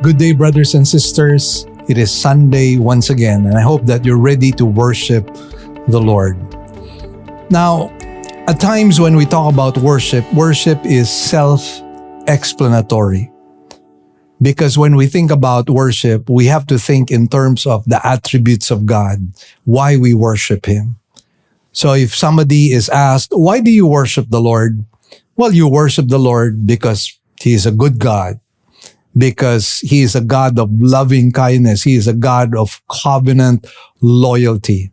Good day, brothers and sisters. It is Sunday once again, and I hope that you're ready to worship the Lord. Now, at times when we talk about worship, worship is self-explanatory. Because when we think about worship, we have to think in terms of the attributes of God, why we worship Him. So if somebody is asked, why do you worship the Lord? Well, you worship the Lord because He is a good God. Because He is a God of loving kindness. He is a God of covenant loyalty.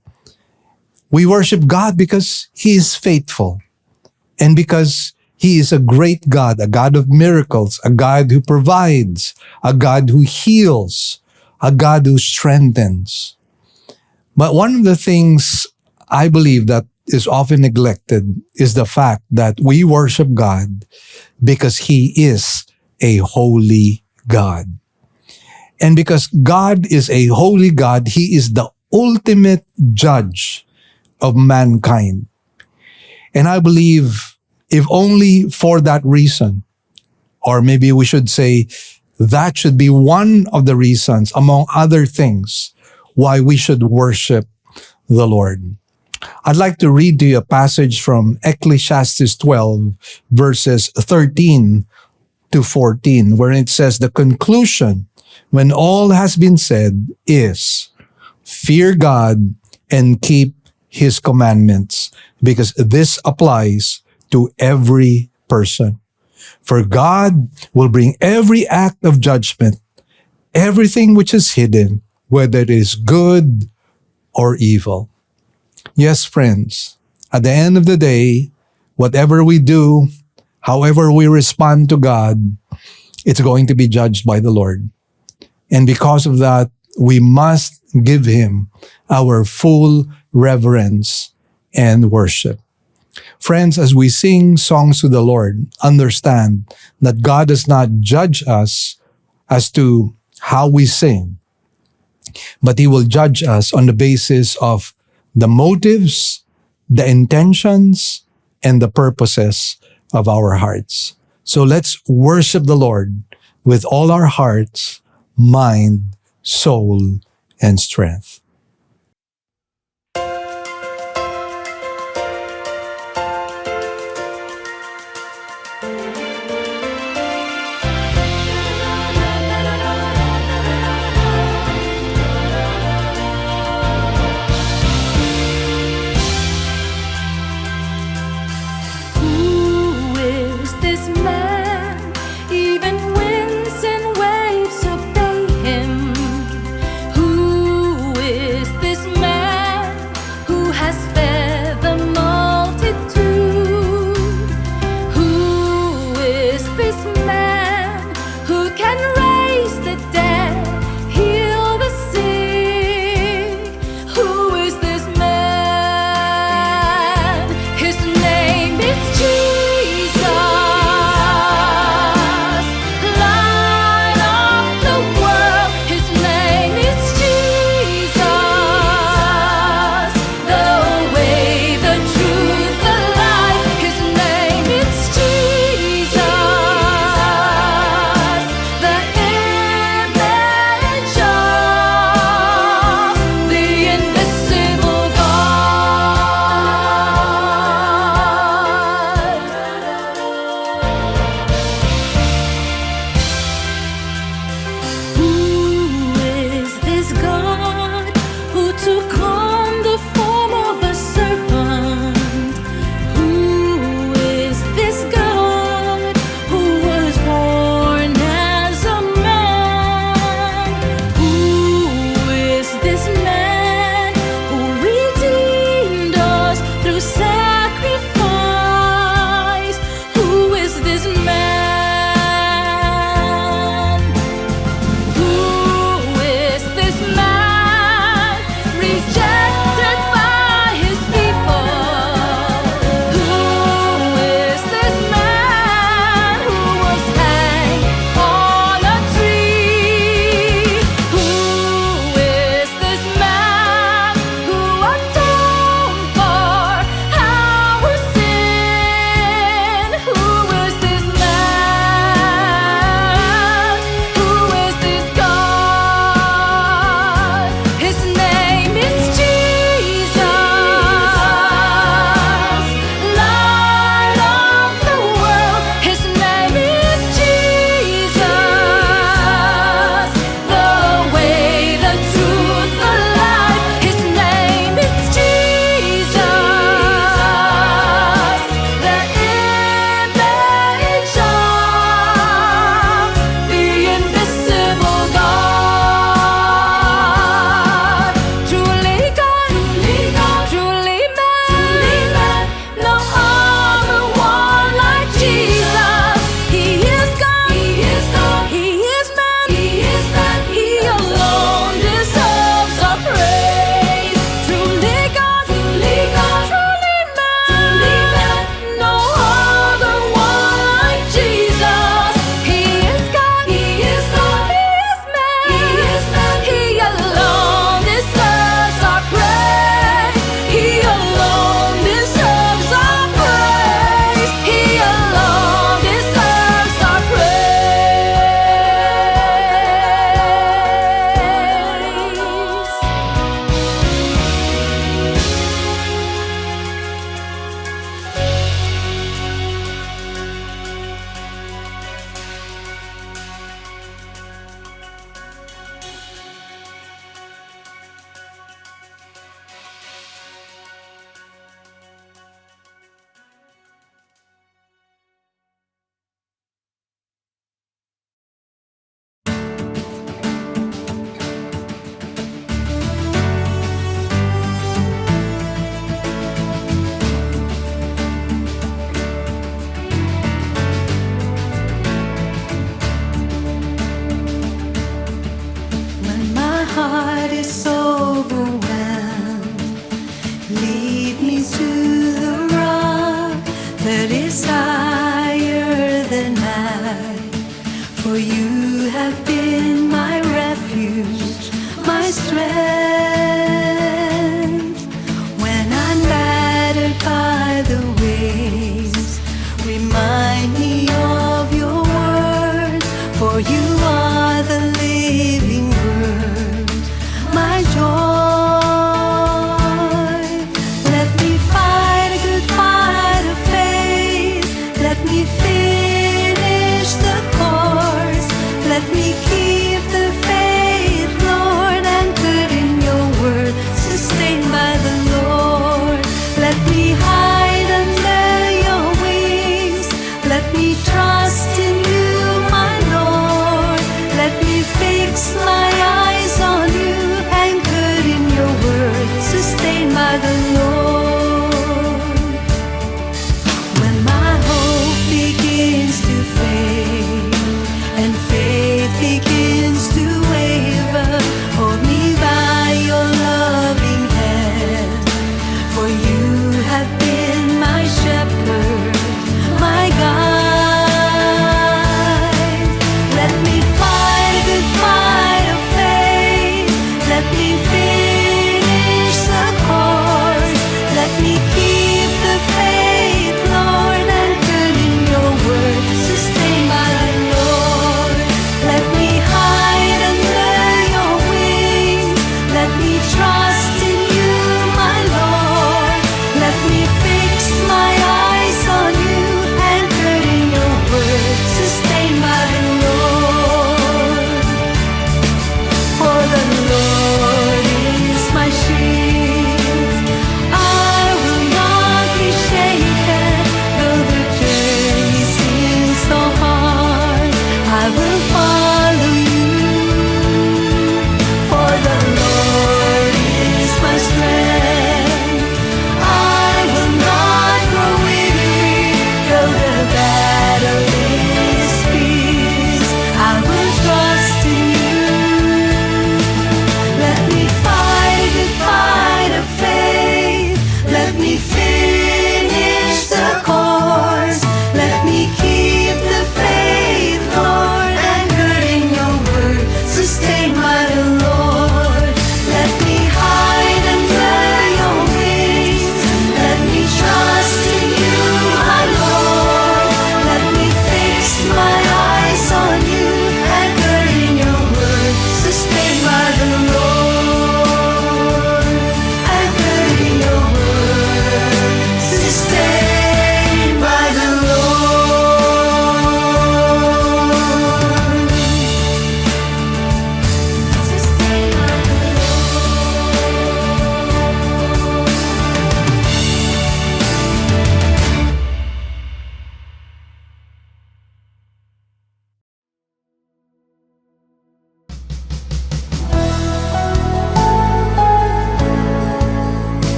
We worship God because He is faithful. And because He is a great God, a God of miracles, a God who provides, a God who heals, a God who strengthens. But one of the things I believe that is often neglected is the fact that we worship God because He is a holy God. And because God is a holy God, He is the ultimate judge of mankind. And I believe if only for that reason, or maybe we should say that should be one of the reasons, among other things, why we should worship the Lord. I'd like to read to you a passage from Ecclesiastes 12, verses 13 to 14, where it says the conclusion, when all has been said, is fear God and keep His commandments, because this applies to every person. For God will bring every act of judgment, everything which is hidden, whether it is good or evil. Yes, friends, at the end of the day, whatever we do, however we respond to God, it's going to be judged by the Lord. And because of that, we must give Him our full reverence and worship. Friends, as we sing songs to the Lord, understand that God does not judge us as to how we sing, but He will judge us on the basis of the motives, the intentions, and the purposes of our hearts. So let's worship the Lord with all our hearts, mind, soul, and strength.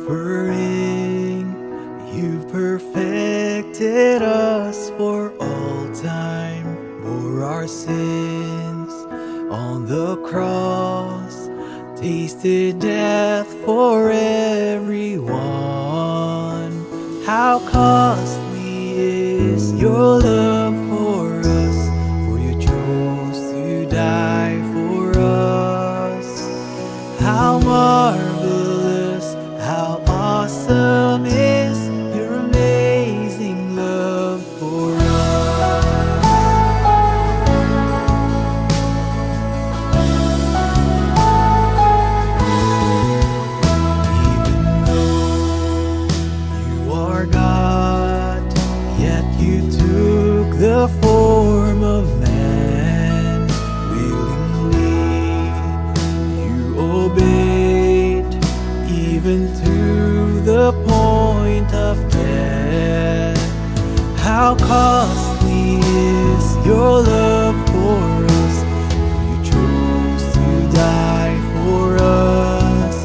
Suffering, you perfected us for all time. Bore our sins on the cross, tasted death for everyone. How costly is your love for us, for you chose to die for us. How marvelous, how awesome is your amazing love for us. Even though you are God, yet you took the form of man. Willingly you obeyed, even to the point of death. How costly is your love for us, for you chose to die for us.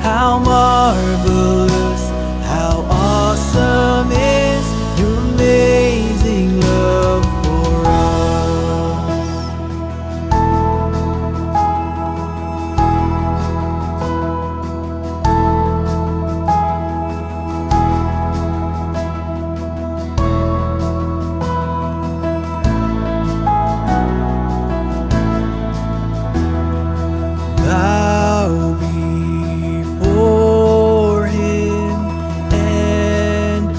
How marvelous, how awesome is your amazing love for us. Bow before him and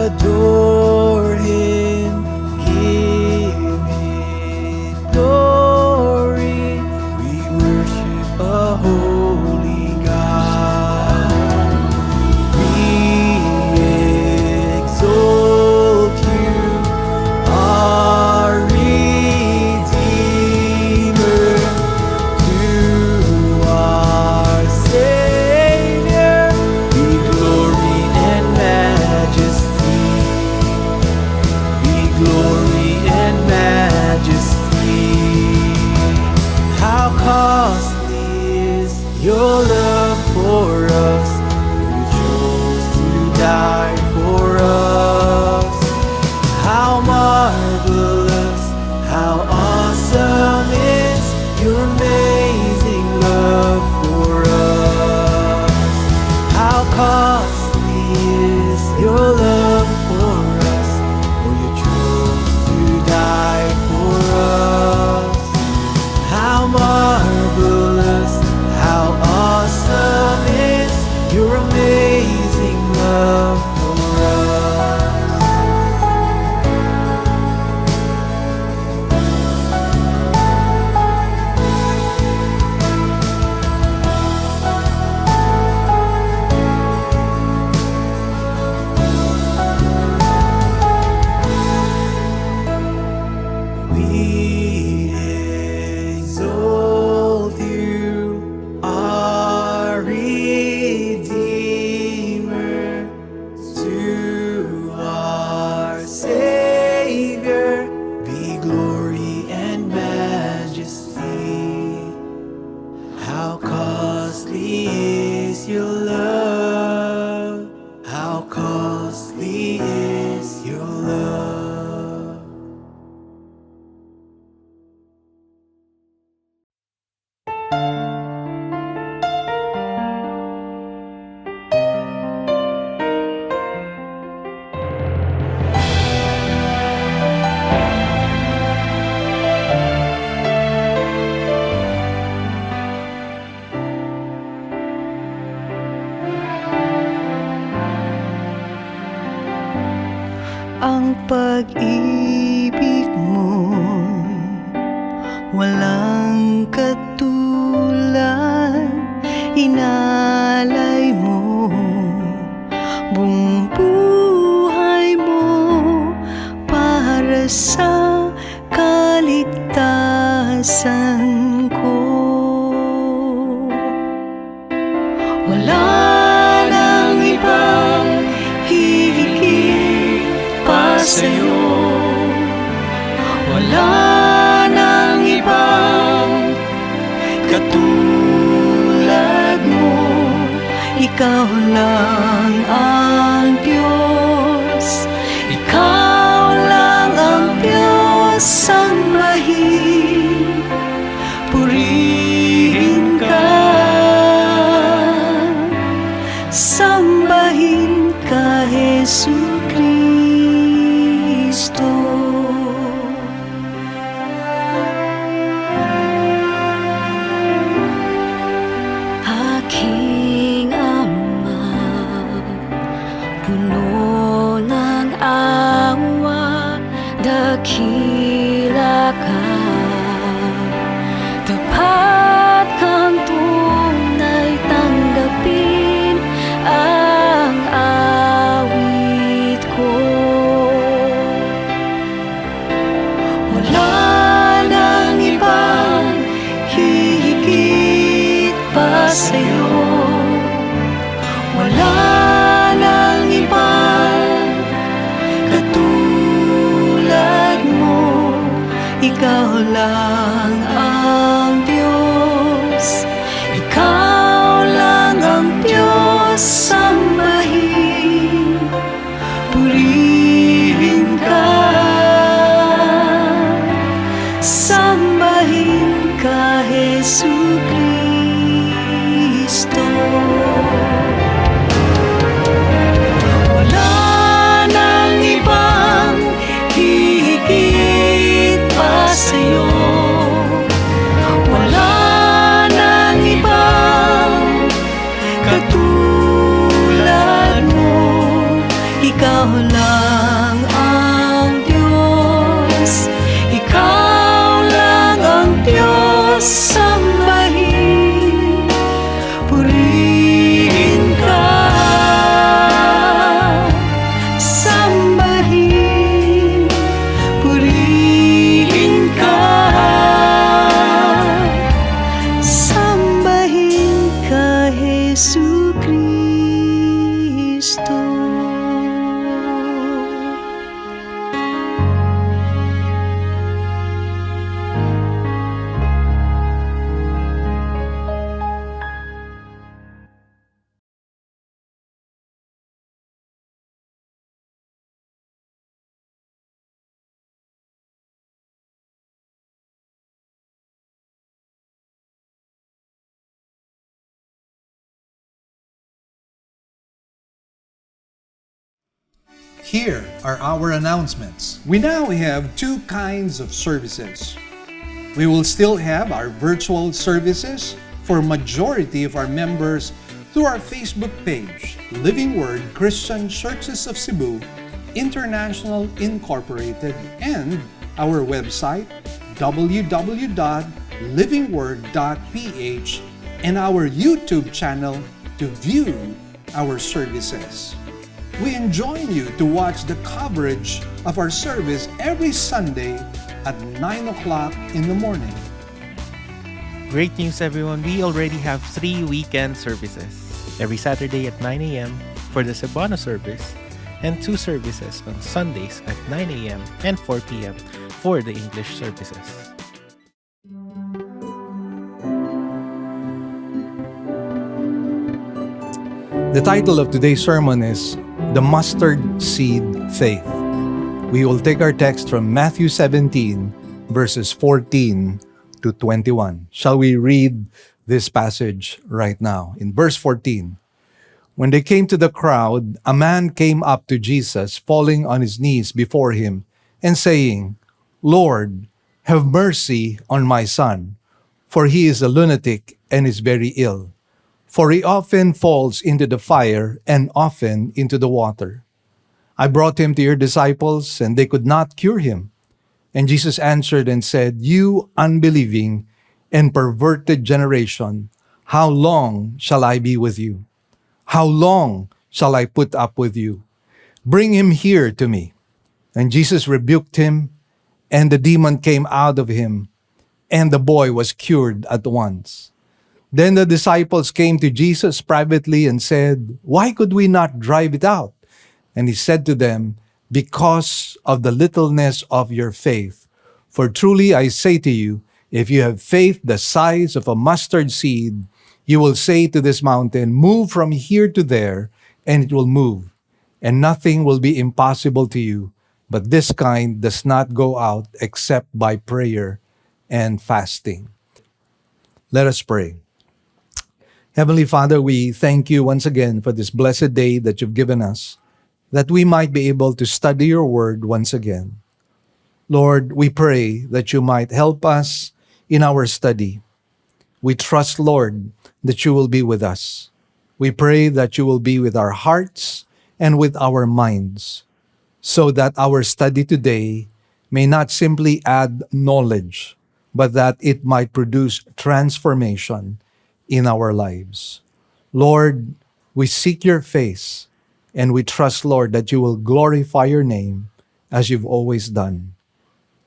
adore him. Give him glory. We worship a holy God. We exalt you, our Redeemer. To our Savior be glory and majesty, be glory and majesty. How costly is your love for us, for you chose to die for us. How marvelous, how awesome is your amazing love for us. How costly is your love for us, for you chose to die for us. How marvelous, how awesome is your amazing love for us. We exalt you, our Redeemer. To our Savior be glory and majesty. How costly is your love, how costly is your love. Ang pag-ibig mo walang katulad, inalay mo buong buhay mo para sa kaligtasan ko. Wala nang ibang hihigit pa sa'yo, wala nang ibang katulad mo. ikaw lang ang Diyos. Ikaw lang ang Diyos, sambahin, purihin ka. Sambahin ka, Jesu Kristo. Aking Ama, puno ng awa, dakila ka. Tapat kang tunay, tanggapin ang awit ko. Wala nang ibang hihigit pa sa'yo. Wala nang ibang katulad mo. Ikaw lang ang Diyos. Ikaw lang ang Diyos, sambahin, purihin ka. Sambahin ka, Jesu Kristo. Wala nang ibang hihigit pa sa'yo. Wala nang ibang katulad mo. Ikaw lang ang Diyos. Ikaw lang ang Diyos, sambahin, purihin ka. Sambahin, purihin ka. Sambahin ka, Jesu Kristo. Here are our announcements. We now have two kinds of services. We will still have our virtual services for majority of our members through our Facebook page, Living Word Christian Churches of Cebu, International Incorporated, and our website, www.livingword.ph, and our YouTube channel to view our services. We enjoin you to watch the coverage of our service every Sunday at 9 o'clock in the morning. Great news, everyone. We already have 3 weekend services. Every Saturday at 9 a.m. for the Cebuano service, and 2 services on Sundays at 9 a.m. and 4 p.m. for the English services. The title of today's sermon is The Mustard Seed Faith. We will take our text from Matthew 17, verses 14 to 21. Shall we read this passage right now? In verse 14, when they came to the crowd, a man came up to Jesus, falling on his knees before him, and saying, Lord, have mercy on my son, for he is a lunatic and is very ill. For he often falls into the fire and often into the water. I brought him to your disciples, and they could not cure him. And Jesus answered and said, You unbelieving and perverted generation, how long shall I be with you? How long shall I put up with you? Bring him here to me. And Jesus rebuked him, and the demon came out of him, and the boy was cured at once. Then the disciples came to Jesus privately and said, Why could we not drive it out? And he said to them, Because of the littleness of your faith. For truly I say to you, if you have faith the size of a mustard seed, You will say to this mountain, move from here to there, and it will move, and nothing will be impossible to you. But this kind does not go out except by prayer and fasting. Let us pray. Heavenly Father, we thank you once again for this blessed day that you've given us, that we might be able to study your word once again. Lord, we pray that you might help us in our study. We trust, Lord, that you will be with us. We pray that you will be with our hearts and with our minds, so that our study today may not simply add knowledge, but that it might produce transformation in our lives. Lord, we seek your face, and we trust, Lord, that you will glorify your name as you've always done.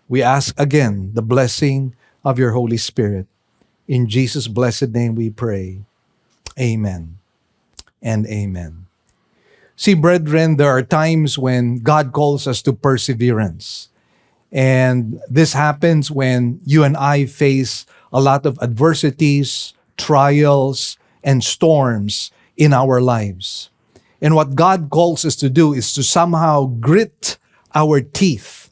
We ask again the blessing of your Holy Spirit. In Jesus' blessed name we pray. Amen and amen. See, brethren, there are times when God calls us to perseverance. And this happens when you and I face a lot of adversities, trials, and storms in our lives. And what God calls us to do is to somehow grit our teeth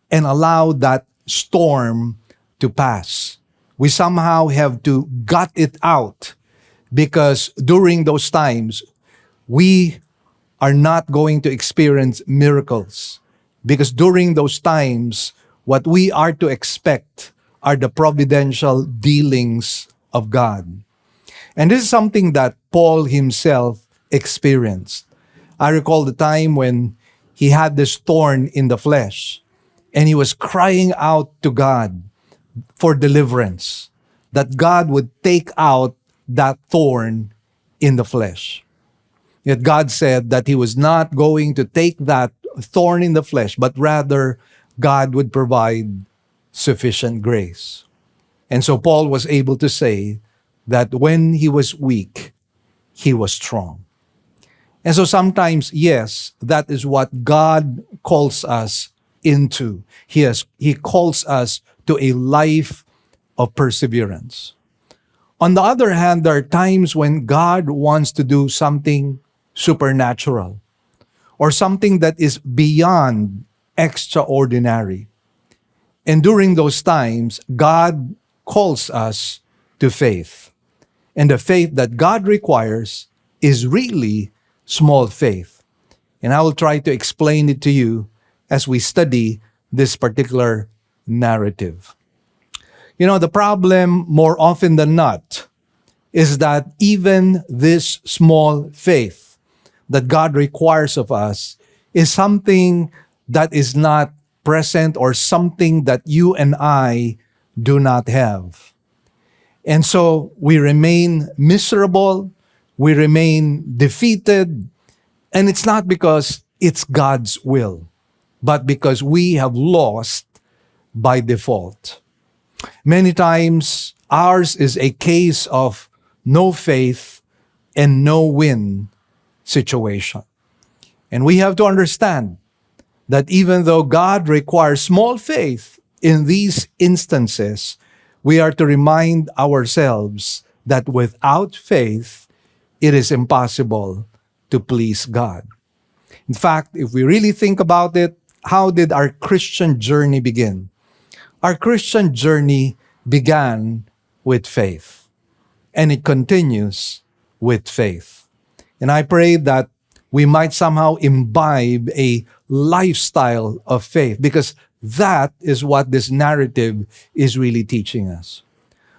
and allow that storm to pass. We somehow have to gut it out, because during those times, we are not going to experience miracles. Because during those times, what we are to expect are the providential dealings of God. And this is something that Paul himself experienced. I recall the time when he had this thorn in the flesh, and he was crying out to God for deliverance, that God would take out that thorn in the flesh. Yet God said that he was not going to take that thorn in the flesh, but rather God would provide sufficient grace. And so Paul was able to say that when he was weak, he was strong. And so sometimes, yes, that is what God calls us into. He calls us to a life of perseverance. On the other hand, there are times when God wants to do something supernatural or something that is beyond extraordinary. And during those times, God calls us to faith. And the faith that God requires is really small faith. And I will try to explain it to you as we study this particular narrative. You know, the problem more often than not is that even this small faith that God requires of us is something that is not present, or something that you and I do not have. And so we remain miserable, we remain defeated, and it's not because it's God's will, but because we have lost by default. Many times, ours is a case of no faith and no win situation. And we have to understand that even though God requires small faith in these instances, we are to remind ourselves that without faith, it is impossible to please God. In fact, if we really think about it, how did our Christian journey begin? Our Christian journey began with faith, and it continues with faith. And I pray that we might somehow imbibe a lifestyle of faith, because that is what this narrative is really teaching us.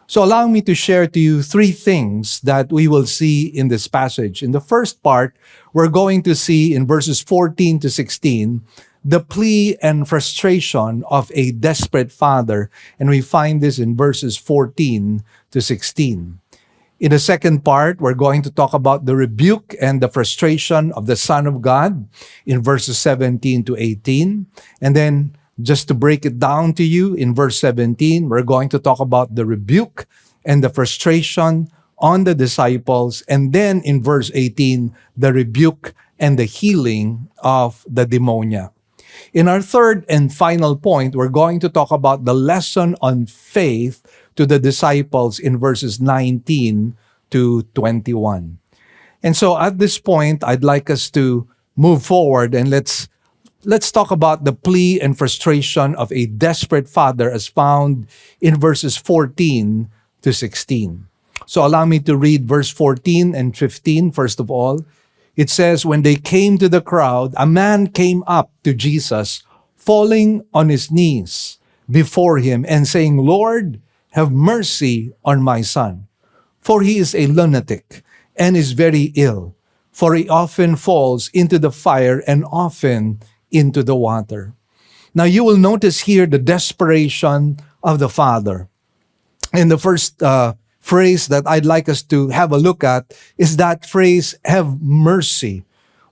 So allow me to share to you three things that we will see in this passage. In the first part, we're going to see in verses 14 to 16, the plea and frustration of a desperate father. And we find this in verses 14 to 16. In the second part, we're going to talk about the rebuke and the frustration of the Son of God in verses 17 to 18. And then, just to break it down to you, in verse 17, we're going to talk about the rebuke and the frustration on the disciples. And then in verse 18, the rebuke and the healing of the demonia. In our third and final point, we're going to talk about the lesson on faith to the disciples in verses 19 to 21. And so at this point, I'd like us to move forward and let's talk about the plea and frustration of a desperate father as found in verses 14 to 16. So allow me to read verse 14 and 15 first of all. It says, when they came to the crowd, a man came up to Jesus, falling on his knees before him and saying, Lord, have mercy on my son, for he is a lunatic and is very ill, for he often falls into the fire and often into the water. Now you will notice here the desperation of the father. And the first phrase that I'd like us to have a look at is that phrase, have mercy,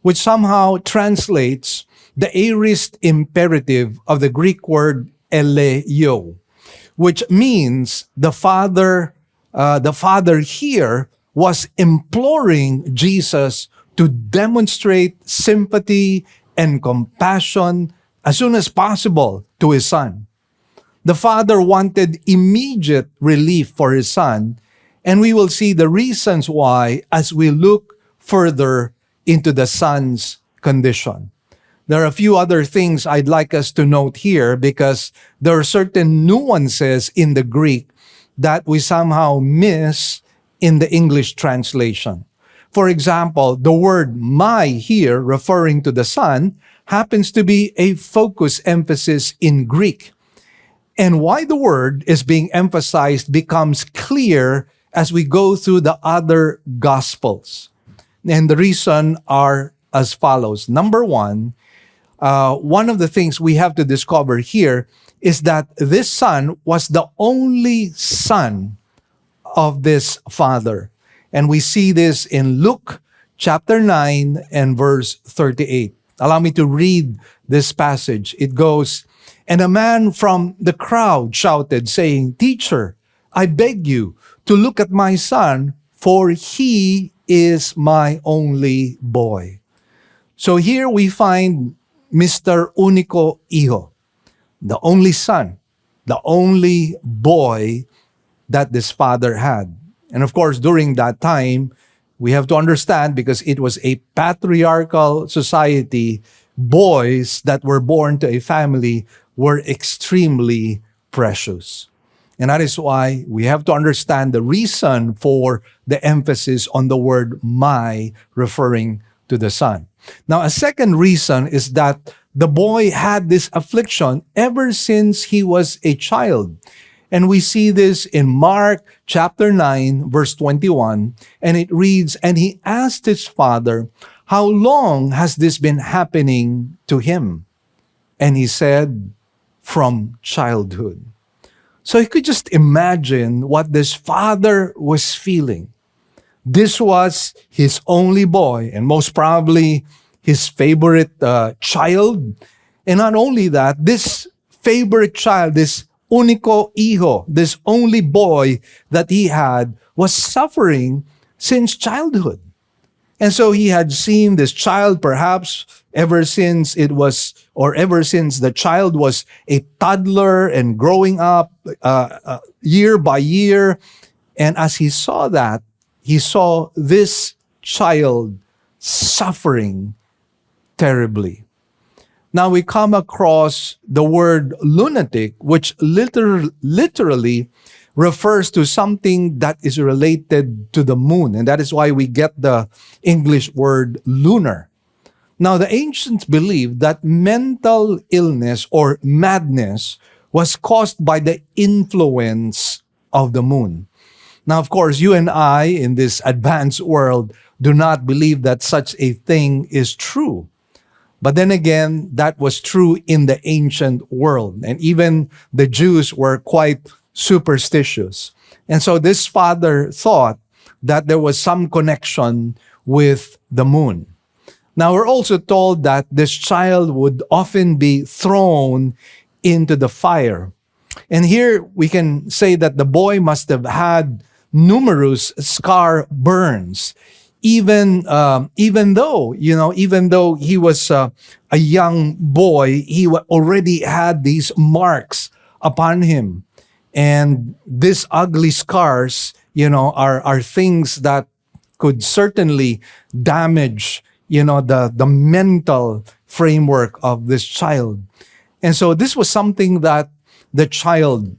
which somehow translates the aorist imperative of the Greek word eleio, which means the father here was imploring Jesus to demonstrate sympathy and compassion as soon as possible to his son. The father wanted immediate relief for his son, and we will see the reasons why as we look further into the son's condition. There are a few other things I'd like us to note here because there are certain nuances in the Greek that we somehow miss in the English translation. For example, the word my here, referring to the son, happens to be a focus emphasis in Greek. And why the word is being emphasized becomes clear as we go through the other gospels. And the reason are as follows. Number one of the things we have to discover here is that this son was the only son of this father. And we see this in Luke chapter 9 and verse 38. Allow me to read this passage. It goes, and a man from the crowd shouted, saying, Teacher, I beg you to look at my son, for he is my only boy. So here we find Mr. Único Hijo, the only son, the only boy that this father had. And of course, during that time, we have to understand, because it was a patriarchal society, boys that were born to a family were extremely precious. And that is why we have to understand the reason for the emphasis on the word my, referring to the son. Now, a second reason is that the boy had this affliction ever since he was a child. And we see this in Mark chapter 9, verse 21, and it reads, and he asked his father, how long has this been happening to him? And he said, from childhood. So you could just imagine what this father was feeling. This was his only boy, and most probably his favorite child. And not only that, this favorite child, this único hijo, this only boy that he had, was suffering since childhood. And so he had seen this child perhaps ever since the child was a toddler and growing up year by year. And as he saw that, he saw this child suffering terribly. Now we come across the word lunatic, which literally refers to something that is related to the moon. And that is why we get the English word lunar. Now, the ancients believed that mental illness or madness was caused by the influence of the moon. Now, of course, you and I in this advanced world do not believe that such a thing is true. But then again, that was true in the ancient world. And even the Jews were quite superstitious. And so this father thought that there was some connection with the moon. Now, we're also told that this child would often be thrown into the fire. And here we can say that the boy must have had numerous scar burns, even though he was a young boy, he already had these marks upon him. And these ugly scars, are things that could certainly damage, the mental framework of this child. And so this was something that the child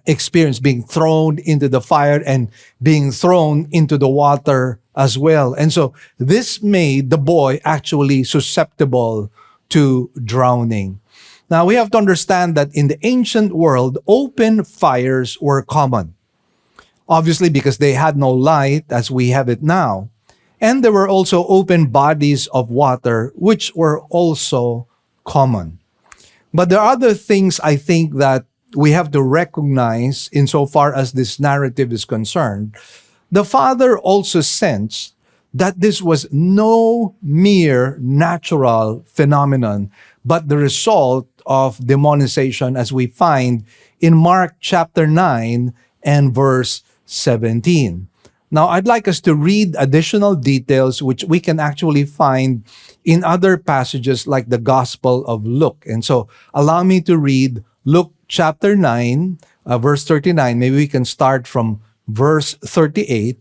experienced, being thrown into the fire and being thrown into the water as well. And so this made the boy actually susceptible to drowning. Now we have to understand that in the ancient world, open fires were common. Obviously, because they had no light as we have it now. And there were also open bodies of water, which were also common. But there are other things I think that we have to recognize insofar as this narrative is concerned. The father also sensed that this was no mere natural phenomenon, but the result of demonization, as we find in Mark chapter 9 and verse 17. Now, I'd like us to read additional details which we can actually find in other passages like the Gospel of Luke. And so, allow me to read Luke chapter 9, verse 39. Maybe we can start from verse 38.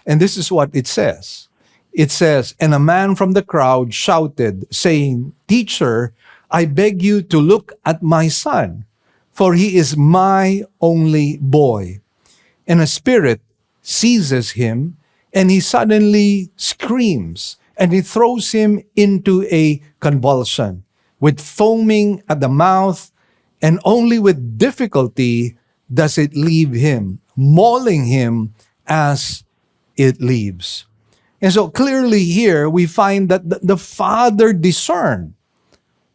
And this is what it says. It says, "And a man from the crowd shouted, saying, 'Teacher, I beg you to look at my son, for he is my only boy. And a spirit seizes him, and he suddenly screams, and it throws him into a convulsion, with foaming at the mouth, and only with difficulty does it leave him, mauling him as it leaves.'" And so clearly here we find that the father discerned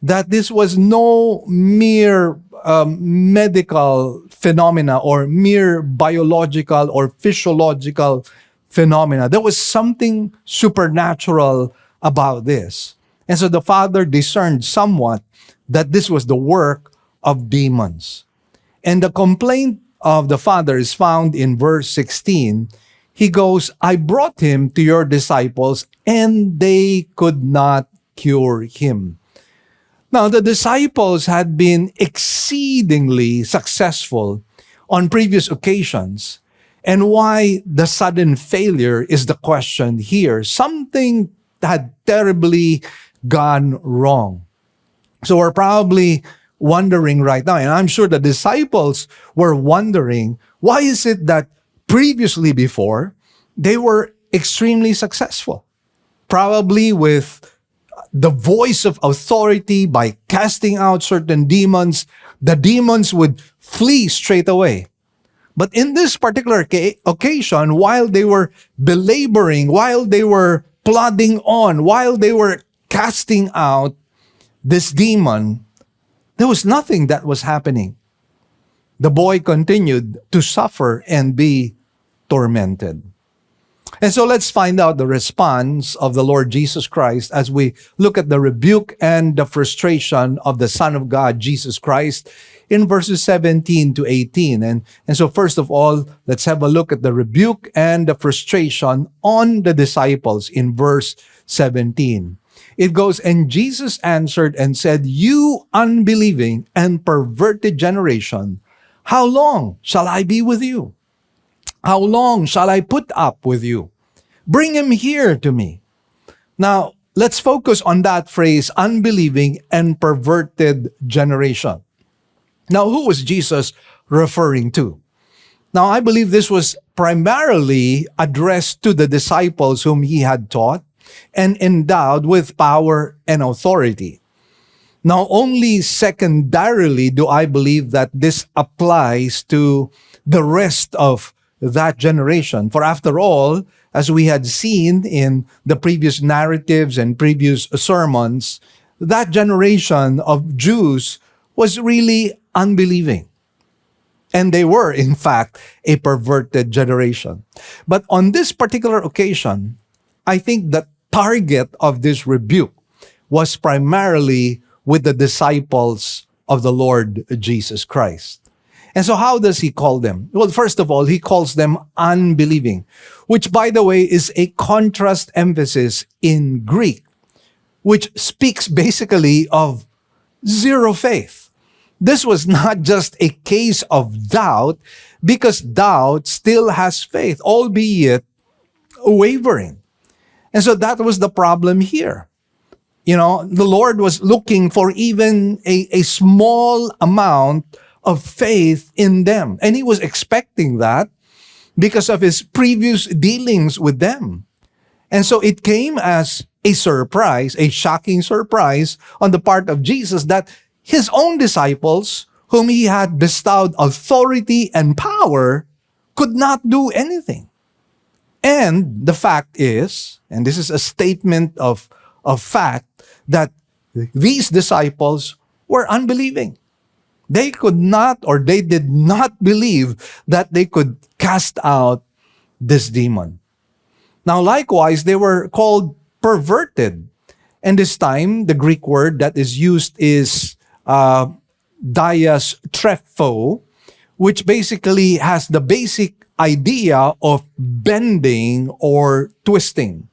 that this was no mere medical phenomena or mere biological or physiological phenomena. There was something supernatural about this. And so the father discerned somewhat that this was the work of demons. And the complaint of the father is found in verse 16. He goes, "I brought him to your disciples, and they could not cure him." Now, the disciples had been exceedingly successful on previous occasions. And why the sudden failure is the question here. Something had terribly gone wrong. So we're probably wondering right now, and I'm sure the disciples were wondering, why is it that previously before, they were extremely successful? Probably with the voice of authority, by casting out certain demons, the demons would flee straight away. But in this particular occasion, while they were belaboring, while they were plodding on, while they were casting out this demon, there was nothing that was happening. The boy continued to suffer and be tormented. And so let's find out the response of the Lord Jesus Christ as we look at the rebuke and the frustration of the Son of God, Jesus Christ, in verses 17 to 18. And so first of all, let's have a look at the rebuke and the frustration on the disciples in verse 17. It goes, "And Jesus answered and said, 'You unbelieving and perverted generation, how long shall I be with you? How long shall I put up with you? Bring him here to me.'" Now, let's focus on that phrase, unbelieving and perverted generation. Now, who was Jesus referring to? Now, I believe this was primarily addressed to the disciples whom he had taught and endowed with power and authority. Now, only secondarily do I believe that this applies to the rest of that generation. For after all, as we had seen in the previous narratives and previous sermons, that generation of Jews was really unbelieving. And they were, in fact, a perverted generation. But on this particular occasion, I think the target of this rebuke was primarily with the disciples of the Lord Jesus Christ. And so how does he call them? Well, first of all, he calls them unbelieving, which, by the way, is a contrast emphasis in Greek, which speaks basically of zero faith. This was not just a case of doubt, because doubt still has faith, albeit wavering. And so that was the problem here. The Lord was looking for even a small amount of faith in them. And he was expecting that because of his previous dealings with them. And so it came as a surprise, a shocking surprise on the part of Jesus, that his own disciples, whom he had bestowed authority and power, could not do anything. And the fact is, and this is a statement of fact, that these disciples were unbelieving. They could not, or they did not believe that they could cast out this demon. Now, likewise, they were called perverted. And this time, the Greek word that is used is diastrepho, which basically has the basic idea of bending or twisting.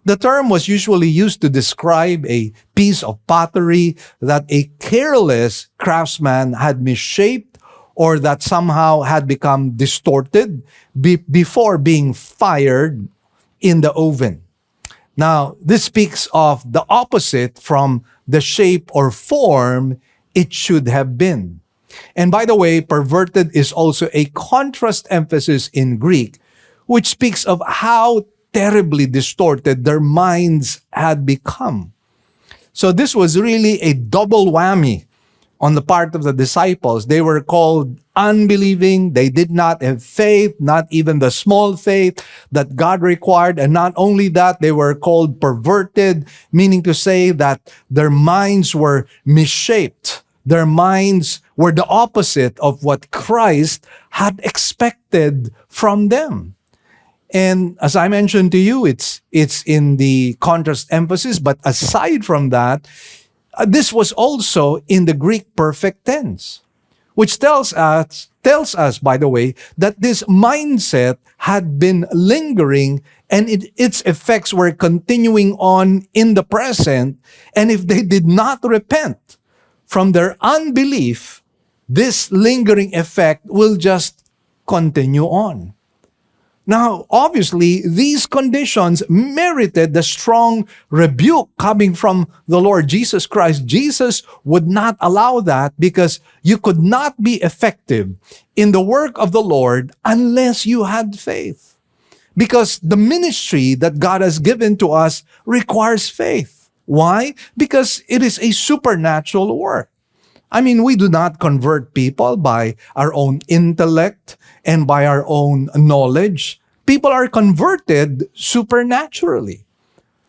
The term was usually used to describe a piece of pottery that a careless craftsman had misshaped, or that somehow had become distorted before being fired in the oven. Now, this speaks of the opposite from the shape or form it should have been. And by the way, perverted is also a contrast emphasis in Greek, which speaks of how terribly distorted their minds had become. So this was really a double whammy on the part of the disciples. They were called unbelieving. They did not have faith, not even the small faith that God required. And not only that, they were called perverted, meaning to say that their minds were misshaped. Their minds were the opposite of what Christ had expected from them. And as I mentioned to you, it's in the contrast emphasis. But aside from that, this was also in the Greek perfect tense, which tells us, by the way, that this mindset had been lingering, and its effects were continuing on in the present. And if they did not repent from their unbelief, this lingering effect will just continue on. Now, obviously, these conditions merited the strong rebuke coming from the Lord Jesus Christ. Jesus would not allow that, because you could not be effective in the work of the Lord unless you had faith. Because the ministry that God has given to us requires faith. Why? Because it is a supernatural work. I mean, we do not convert people by our own intellect and by our own knowledge. People are converted supernaturally.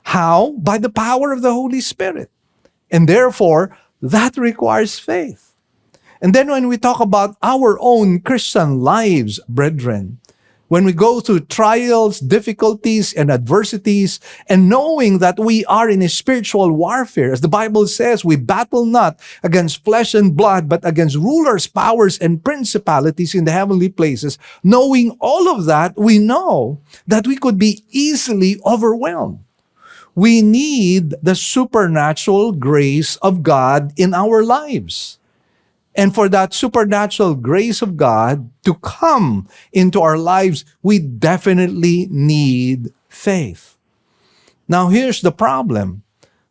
How? By the power of the Holy Spirit. And therefore, that requires faith. And then when we talk about our own Christian lives, brethren, when we go through trials, difficulties, and adversities, and knowing that we are in a spiritual warfare, as the Bible says, we battle not against flesh and blood, but against rulers, powers, and principalities in the heavenly places. Knowing all of that, we know that we could be easily overwhelmed. We need the supernatural grace of God in our lives. And for that supernatural grace of God to come into our lives, we definitely need faith. Now, here's the problem.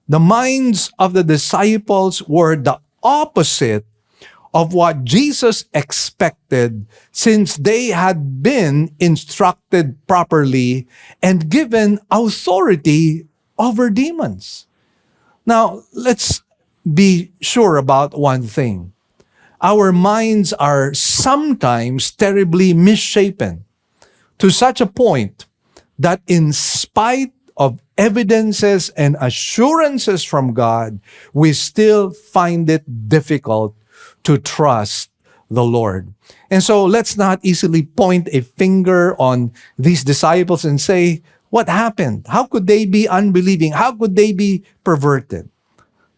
The minds of the disciples were the opposite of what Jesus expected, since they had been instructed properly and given authority over demons. Now, let's be sure about one thing. Our minds are sometimes terribly misshapen, to such a point that in spite of evidences and assurances from God, we still find it difficult to trust the Lord. And so let's not easily point a finger on these disciples and say, what happened? How could they be unbelieving? How could they be perverted?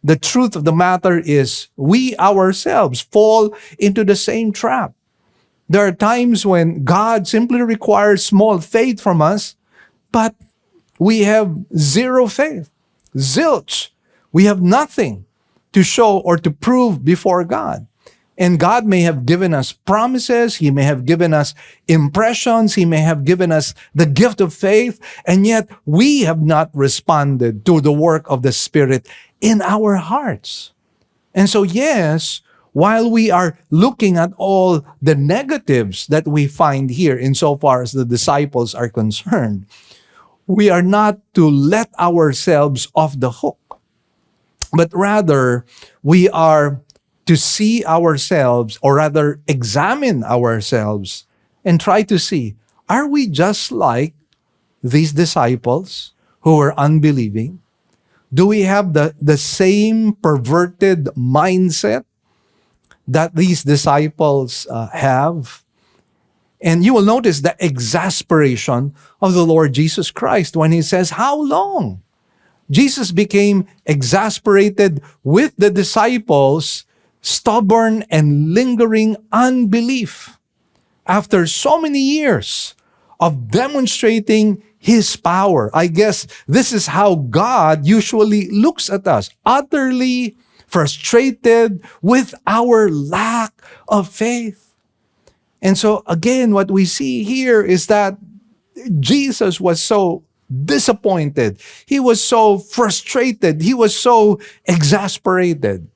The truth of the matter is, we ourselves fall into the same trap. There are times when God simply requires small faith from us, but we have zero faith, zilch. We have nothing to show or to prove before God. And God may have given us promises, He may have given us impressions, He may have given us the gift of faith, and yet we have not responded to the work of the Spirit in our hearts. And so, yes, while we are looking at all the negatives that we find here insofar as the disciples are concerned, we are not to let ourselves off the hook, but rather we are to see ourselves, or rather examine ourselves and try to see, are we just like these disciples who were unbelieving? Do we have the same perverted mindset that these disciples have? And you will notice the exasperation of the Lord Jesus Christ when He says, how long? Jesus became exasperated with the disciples' stubborn and lingering unbelief after so many years of demonstrating His power. I guess this is how God usually looks at us, utterly frustrated with our lack of faith. And so again, what we see here is that Jesus was so disappointed. He was so frustrated. He was so exasperated.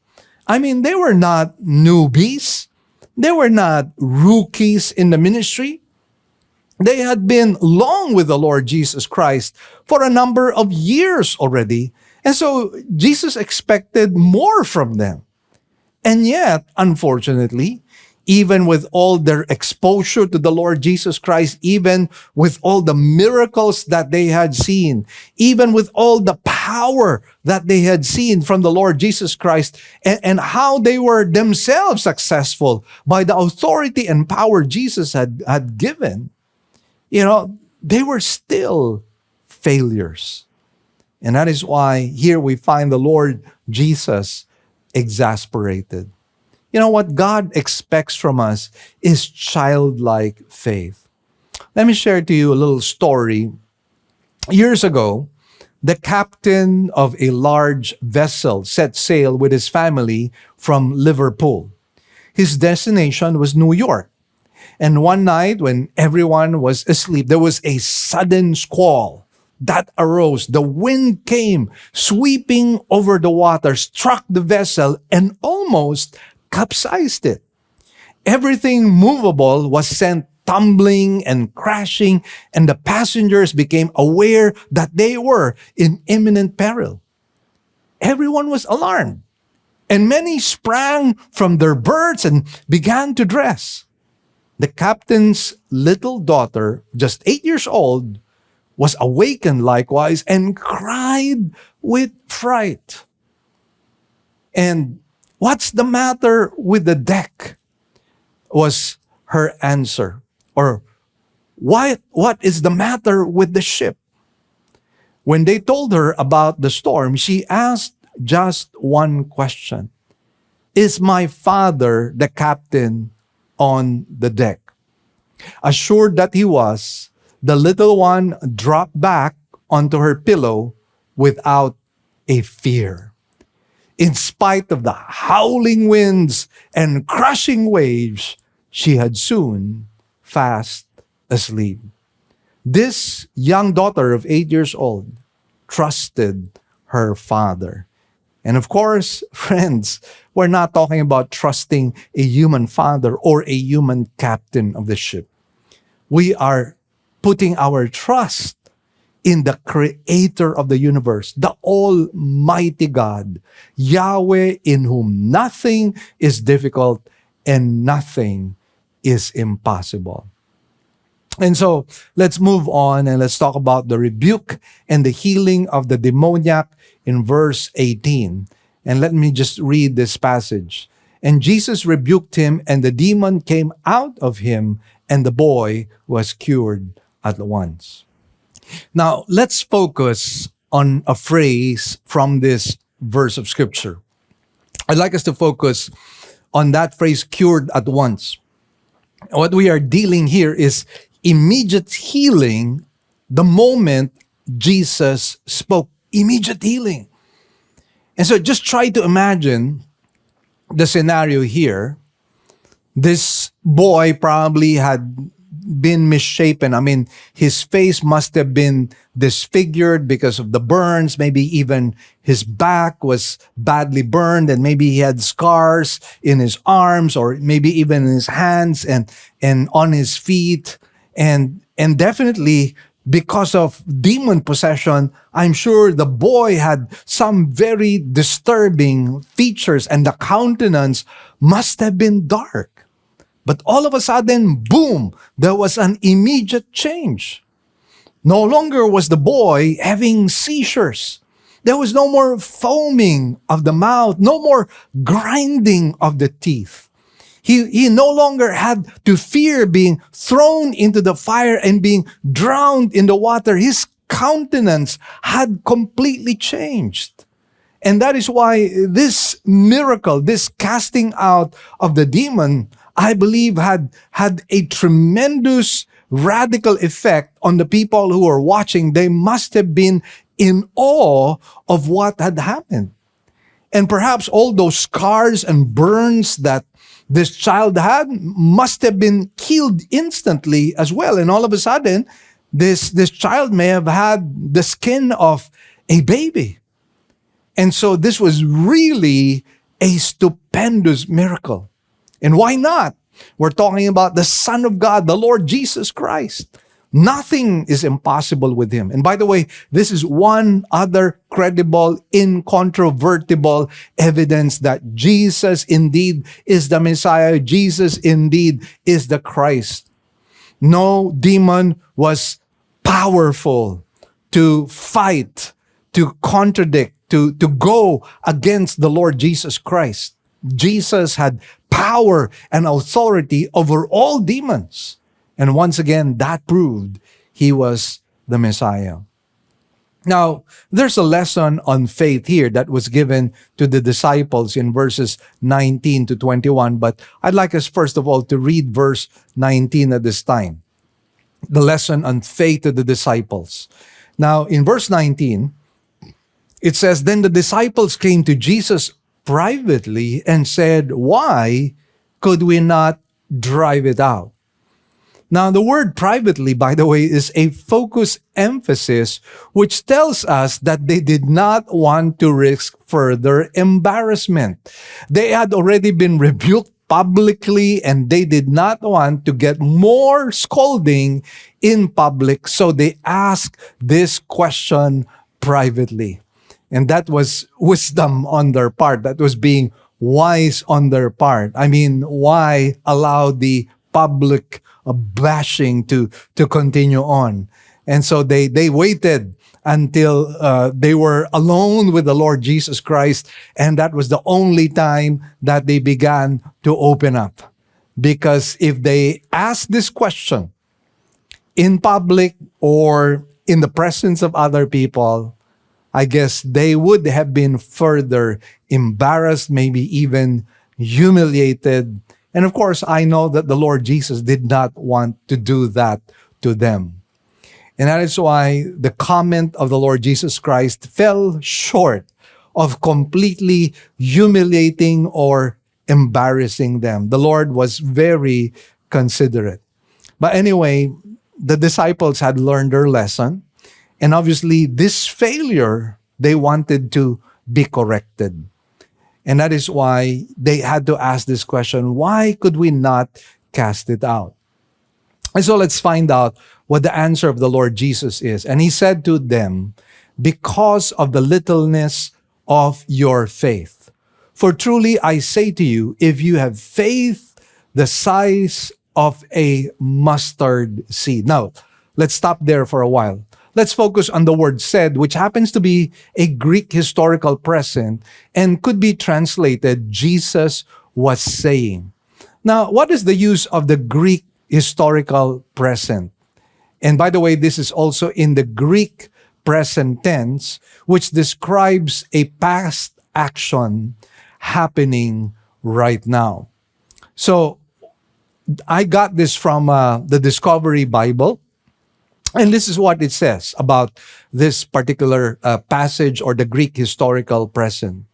I mean, they were not newbies. They were not rookies in the ministry. They had been long with the Lord Jesus Christ for a number of years already. And so Jesus expected more from them. And yet, unfortunately, even with all their exposure to the Lord Jesus Christ, even with all the miracles that they had seen, even with all the power that they had seen from the Lord Jesus Christ, and how they were themselves successful by the authority and power Jesus had given, they were still failures. And that is why here we find the Lord Jesus exasperated. You know what God expects from us is childlike faith. Let me share to you a little story. Years ago, the captain of a large vessel set sail with his family from Liverpool. His destination was New York. And one night when everyone was asleep, there was a sudden squall that arose. The wind came sweeping over the water, struck the vessel, and almost capsized it. Everything movable was sent tumbling and crashing, and the passengers became aware that they were in imminent peril. Everyone was alarmed, and many sprang from their berths and began to dress. The captain's little daughter, just 8 years old, was awakened likewise and cried with fright. And what's the matter with the deck? Was her answer. Or what is the matter with the ship? When they told her about the storm, she asked just one question. Is my father the captain on the deck? Assured that he was, the little one dropped back onto her pillow without a fear. In spite of the howling winds and crushing waves, she had soon fast asleep. This young daughter of 8 years old trusted her father. And of course, friends, we're not talking about trusting a human father or a human captain of the ship. We are putting our trust in the creator of the universe, the Almighty God, Yahweh, in whom nothing is difficult and nothing is impossible. And so let's move on and let's talk about the rebuke and the healing of the demoniac in verse 18. And let me just read this passage. And Jesus rebuked him, and the demon came out of him, and the boy was cured at once. Now, let's focus on a phrase from this verse of scripture. I'd like us to focus on that phrase, cured at once. What we are dealing here is immediate healing the moment Jesus spoke. Immediate healing. And so just try to imagine the scenario here. This boy probably had been misshapen. I mean, his face must have been disfigured because of the burns. Maybe even his back was badly burned, and maybe he had scars in his arms, or maybe even in his hands and on his feet. And definitely because of demon possession, I'm sure the boy had some very disturbing features, and the countenance must have been dark. But all of a sudden, boom, there was an immediate change. No longer was the boy having seizures. There was no more foaming of the mouth, no more grinding of the teeth. He no longer had to fear being thrown into the fire and being drowned in the water. His countenance had completely changed. And that is why this miracle, this casting out of the demon, I believe had a tremendous radical effect on the people who were watching. They must have been in awe of what had happened. And perhaps all those scars and burns that this child had must have been healed instantly as well. And all of a sudden, this child may have had the skin of a baby. And so this was really a stupendous miracle. And why not? We're talking about the Son of God, the Lord Jesus Christ. Nothing is impossible with him. And by the way, this is one other credible, incontrovertible evidence that Jesus indeed is the Messiah. Jesus indeed is the Christ. No demon was powerful to fight, to contradict, to go against the Lord Jesus Christ. Jesus had power and authority over all demons. And once again, that proved he was the Messiah. Now, there's a lesson on faith here that was given to the disciples in verses 19 to 21. But I'd like us first of all to read verse 19 at this time. The lesson on faith to the disciples. Now, in verse 19, it says, "Then the disciples came to Jesus privately and said, 'Why could we not drive it out?'" Now, the word privately, by the way, is a focus emphasis, which tells us that they did not want to risk further embarrassment. They had already been rebuked publicly, and they did not want to get more scolding in public. So they asked this question privately. And that was wisdom on their part. That was being wise on their part. I mean, why allow the public bashing to continue on? And so they waited until they were alone with the Lord Jesus Christ. And that was the only time that they began to open up. Because if they asked this question in public or in the presence of other people, I guess they would have been further embarrassed, maybe even humiliated. And of course, I know that the Lord Jesus did not want to do that to them. And that is why the comment of the Lord Jesus Christ fell short of completely humiliating or embarrassing them. The Lord was very considerate. But anyway, the disciples had learned their lesson. And obviously, this failure, they wanted to be corrected. And that is why they had to ask this question, why could we not cast it out? And so let's find out what the answer of the Lord Jesus is. And he said to them, "Because of the littleness of your faith. For truly I say to you, if you have faith the size of a mustard seed." Now, let's stop there for a while. Let's focus on the word "said," which happens to be a Greek historical present and could be translated "Jesus was saying." Now, what is the use of the Greek historical present? And by the way, this is also in the Greek present tense, which describes a past action happening right now. So I got this from the Discovery Bible. And this is what it says about this particular passage or the Greek historical present.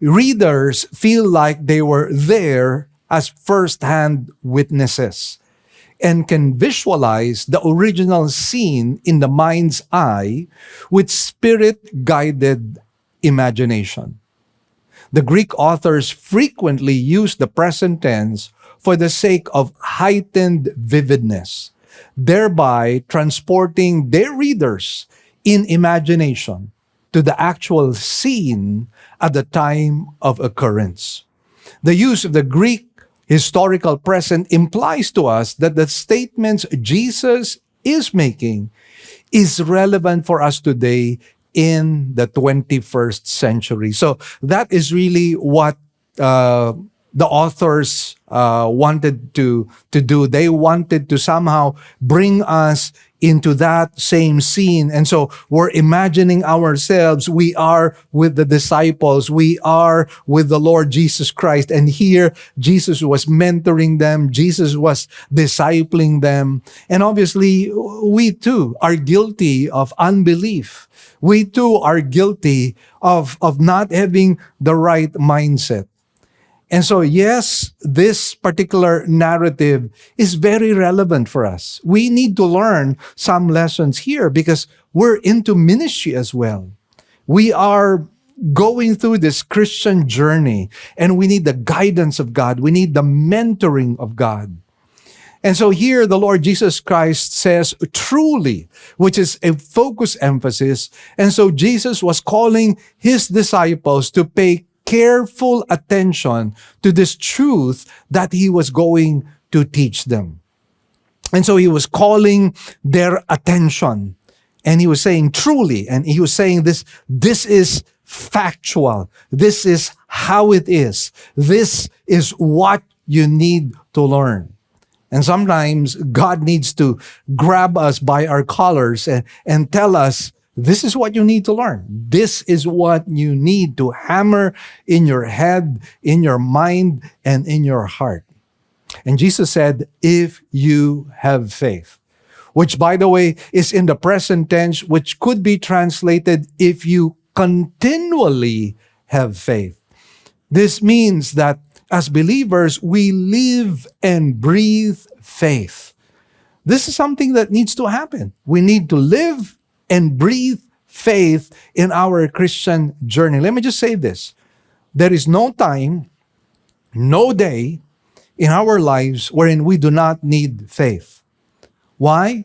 Readers feel like they were there as first-hand witnesses and can visualize the original scene in the mind's eye with spirit-guided imagination. The Greek authors frequently use the present tense for the sake of heightened vividness, thereby transporting their readers in imagination to the actual scene at the time of occurrence. The use of the Greek historical present implies to us that the statements Jesus is making is relevant for us today in the 21st century. So that is really what the authors wanted to do. They wanted to somehow bring us into that same scene. And so we're imagining ourselves, we are with the disciples, we are with the Lord Jesus Christ. And here, Jesus was mentoring them, Jesus was discipling them. And obviously, we too are guilty of unbelief. We too are guilty of not having the right mindset. And so, yes, this particular narrative is very relevant for us. We need to learn some lessons here because we're into ministry as well. We are going through this Christian journey and we need the guidance of God. We need the mentoring of God. And so here the Lord Jesus Christ says truly, which is a focus emphasis. And so Jesus was calling his disciples to pay careful attention to this truth that he was going to teach them. And so he was calling their attention and he was saying truly, and he was saying this is factual. This is how it is. This is what you need to learn. And sometimes God needs to grab us by our collars and tell us, this is what you need to learn. This is what you need to hammer in your head, in your mind, and in your heart. And Jesus said, if you have faith, which by the way is in the present tense, which could be translated, if you continually have faith. This means that as believers, we live and breathe faith. This is something that needs to happen. We need to live and breathe faith in our Christian journey. Let me just say this. There is no time, no day in our lives wherein we do not need faith. Why?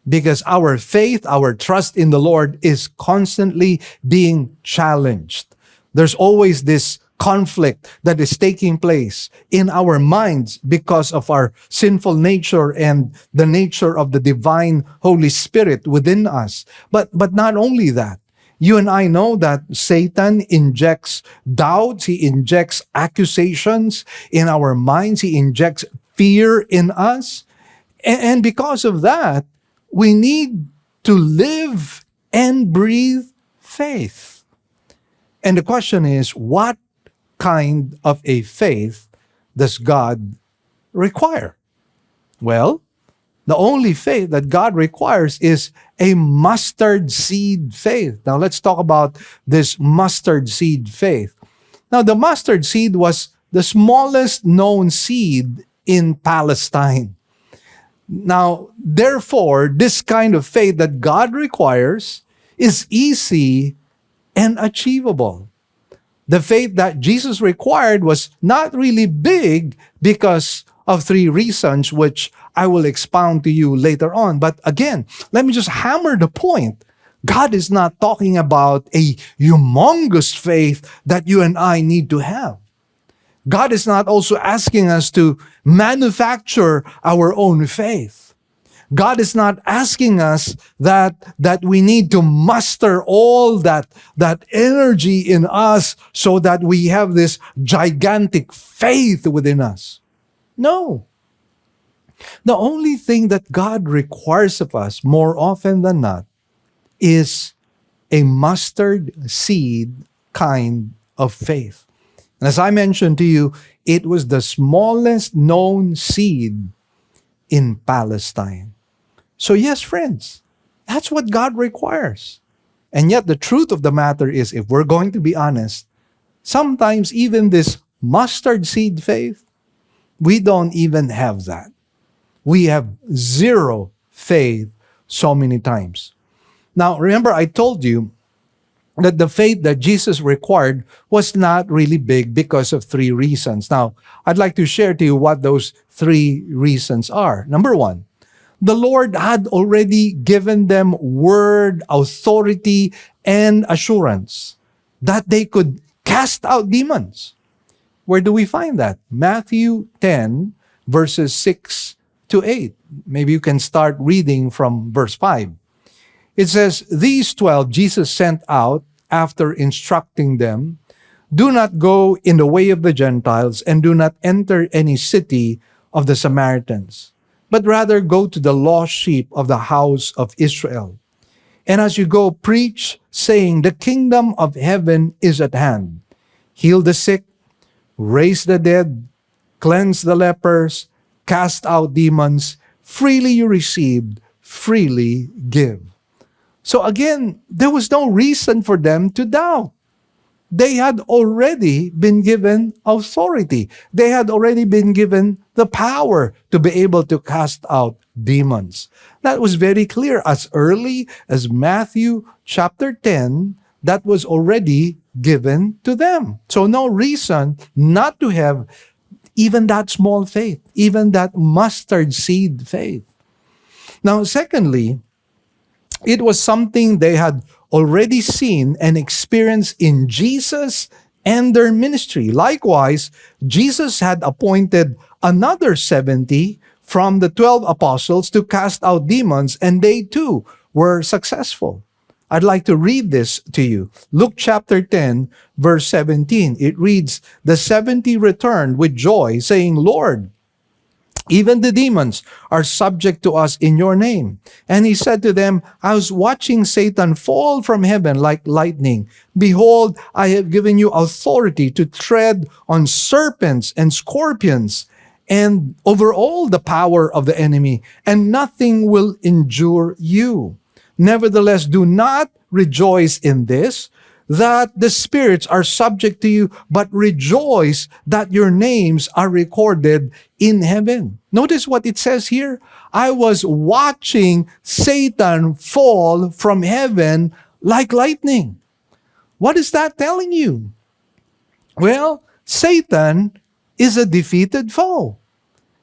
Because our faith, our trust in the Lord is constantly being challenged. There's always this conflict that is taking place in our minds because of our sinful nature and the nature of the divine Holy Spirit within us. But not only that, you and I know that Satan injects doubts, he injects accusations in our minds, he injects fear in us. And because of that, we need to live and breathe faith. And the question is, what kind of a faith does God require? Well, the only faith that God requires is a mustard seed faith. Now let's talk about this mustard seed faith. Now the mustard seed was the smallest known seed in Palestine. Now, therefore, this kind of faith that God requires is easy and achievable. The faith that Jesus required was not really big because of three reasons, which I will expound to you later on. But again, let me just hammer the point. God is not talking about a humongous faith that you and I need to have. God is not also asking us to manufacture our own faith. God is not asking us that we need to muster all that energy in us so that we have this gigantic faith within us. No. The only thing that God requires of us more often than not is a mustard seed kind of faith. And as I mentioned to you, it was the smallest known seed in Palestine. So yes, friends, that's what God requires. And yet the truth of the matter is, if we're going to be honest, sometimes even this mustard seed faith We don't even have that. We have zero faith so many times. Now, remember, I told you that the faith that Jesus required was not really big because of three reasons. Now, I'd like to share to you what those three reasons are. Number one, the Lord had already given them word, authority, and assurance that they could cast out demons. Where do we find that? Matthew 10, verses 6 to 8. Maybe you can start reading from verse 5. It says, "These 12 Jesus sent out after instructing them, 'Do not go in the way of the Gentiles, and do not enter any city of the Samaritans, but rather go to the lost sheep of the house of Israel. And as you go, preach, saying, the kingdom of heaven is at hand. Heal the sick, raise the dead, cleanse the lepers, cast out demons. Freely you received, freely give.'" So again, there was no reason for them to doubt. They had already been given authority. They had already been given the power to be able to cast out demons. That was very clear as early as Matthew chapter 10. That was already given to them. So no reason not to have even that small faith, even that mustard seed faith. Now, secondly, it was something they had already seen and experienced in Jesus and their ministry. Likewise, Jesus had appointed another 70 from the 12 apostles to cast out demons, and they too were successful. I'd like to read this to you. Luke chapter 10, verse 17. It reads, "The 70 returned with joy, saying, 'Lord, even the demons are subject to us in your name.' And he said to them, 'I was watching Satan fall from heaven like lightning. Behold, I have given you authority to tread on serpents and scorpions and over all the power of the enemy, and nothing will injure you. Nevertheless, do not rejoice in this, that the spirits are subject to you, but rejoice that your names are recorded in heaven.'" Notice what it says here. I was watching Satan fall from heaven like lightning. What is that telling you? Well, Satan is a defeated foe.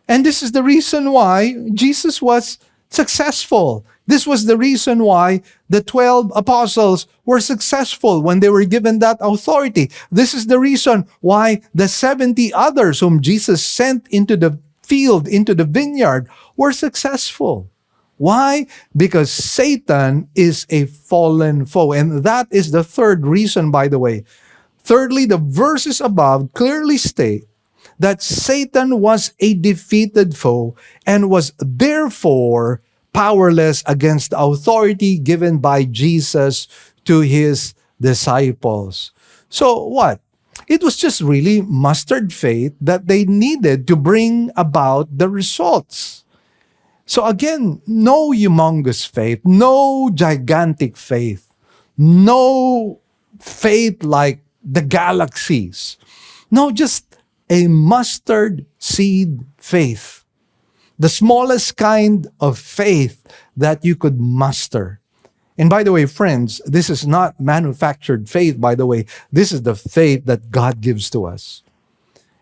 And this is the reason why Jesus was successful. This was the reason why the 12 apostles were successful when they were given that authority. This is the reason why the 70 others whom Jesus sent into the field, into the vineyard, were successful. Why? Because Satan is a fallen foe. And that is the third reason, by the way. Thirdly, the verses above clearly state that Satan was a defeated foe and was therefore powerless against the authority given by Jesus to his disciples. So what? It was just really mustard faith that they needed to bring about the results. So again, no humongous faith, no gigantic faith, no faith like the galaxies. No, just a mustard seed faith. The smallest kind of faith that you could muster. And by the way, friends, this is not manufactured faith, by the way. This is the faith that God gives to us.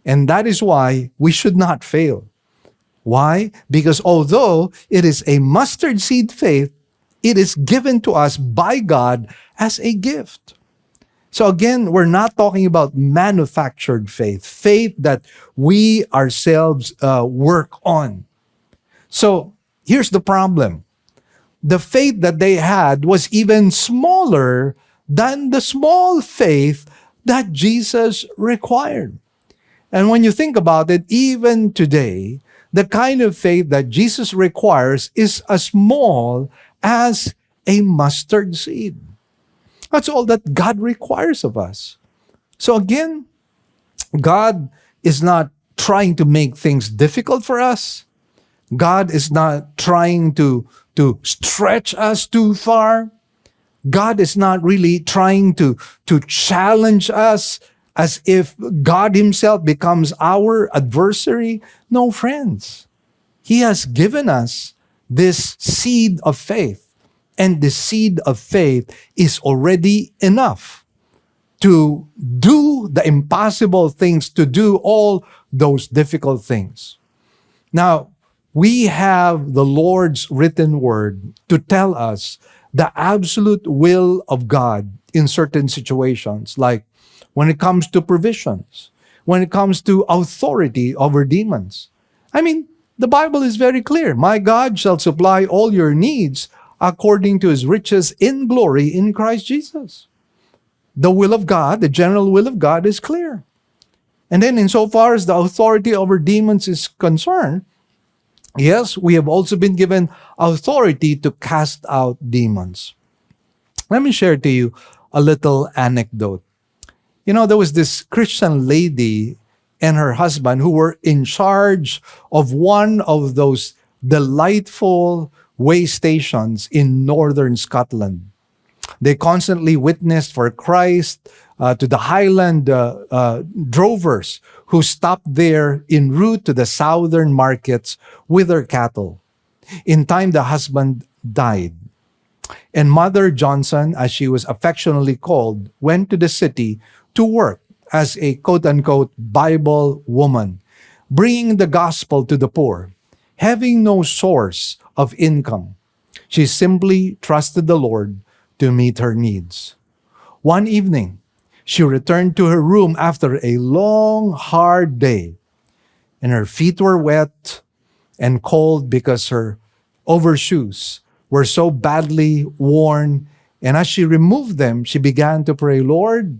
And that is why we should not fail. Why? Because although it is a mustard seed faith, it is given to us by God as a gift. So again, we're not talking about manufactured faith, faith that we ourselves work on. So here's the problem. The faith that they had was even smaller than the small faith that Jesus required. And when you think about it, even today, the kind of faith that Jesus requires is as small as a mustard seed. That's all that God requires of us. So again, God is not trying to make things difficult for us. God is not trying to stretch us too far. God is not really trying to challenge us as if God Himself becomes our adversary. No, friends. He has given us this seed of faith, and the seed of faith is already enough to do the impossible things, to do all those difficult things. Now, we have the Lord's written word to tell us the absolute will of God in certain situations, like when it comes to provisions, when it comes to authority over demons. I mean, the Bible is very clear. My God shall supply all your needs according to His riches in glory in Christ Jesus. The will of God, the general will of God, is clear. And then, insofar as the authority over demons is concerned, yes, we have also been given authority to cast out demons. Let me share to you a little anecdote. There was this Christian lady and her husband who were in charge of one of those delightful way stations in northern Scotland. They constantly witnessed for Christ to the Highland drovers who stopped there en route to the southern markets with their cattle. In time, the husband died. And Mother Johnson, as she was affectionately called, went to the city to work as a quote-unquote Bible woman, bringing the gospel to the poor, having no source of income. She simply trusted the Lord to meet her needs. One evening, she returned to her room after a long, hard day, and her feet were wet and cold because her overshoes were so badly worn. And as she removed them, she began to pray, Lord,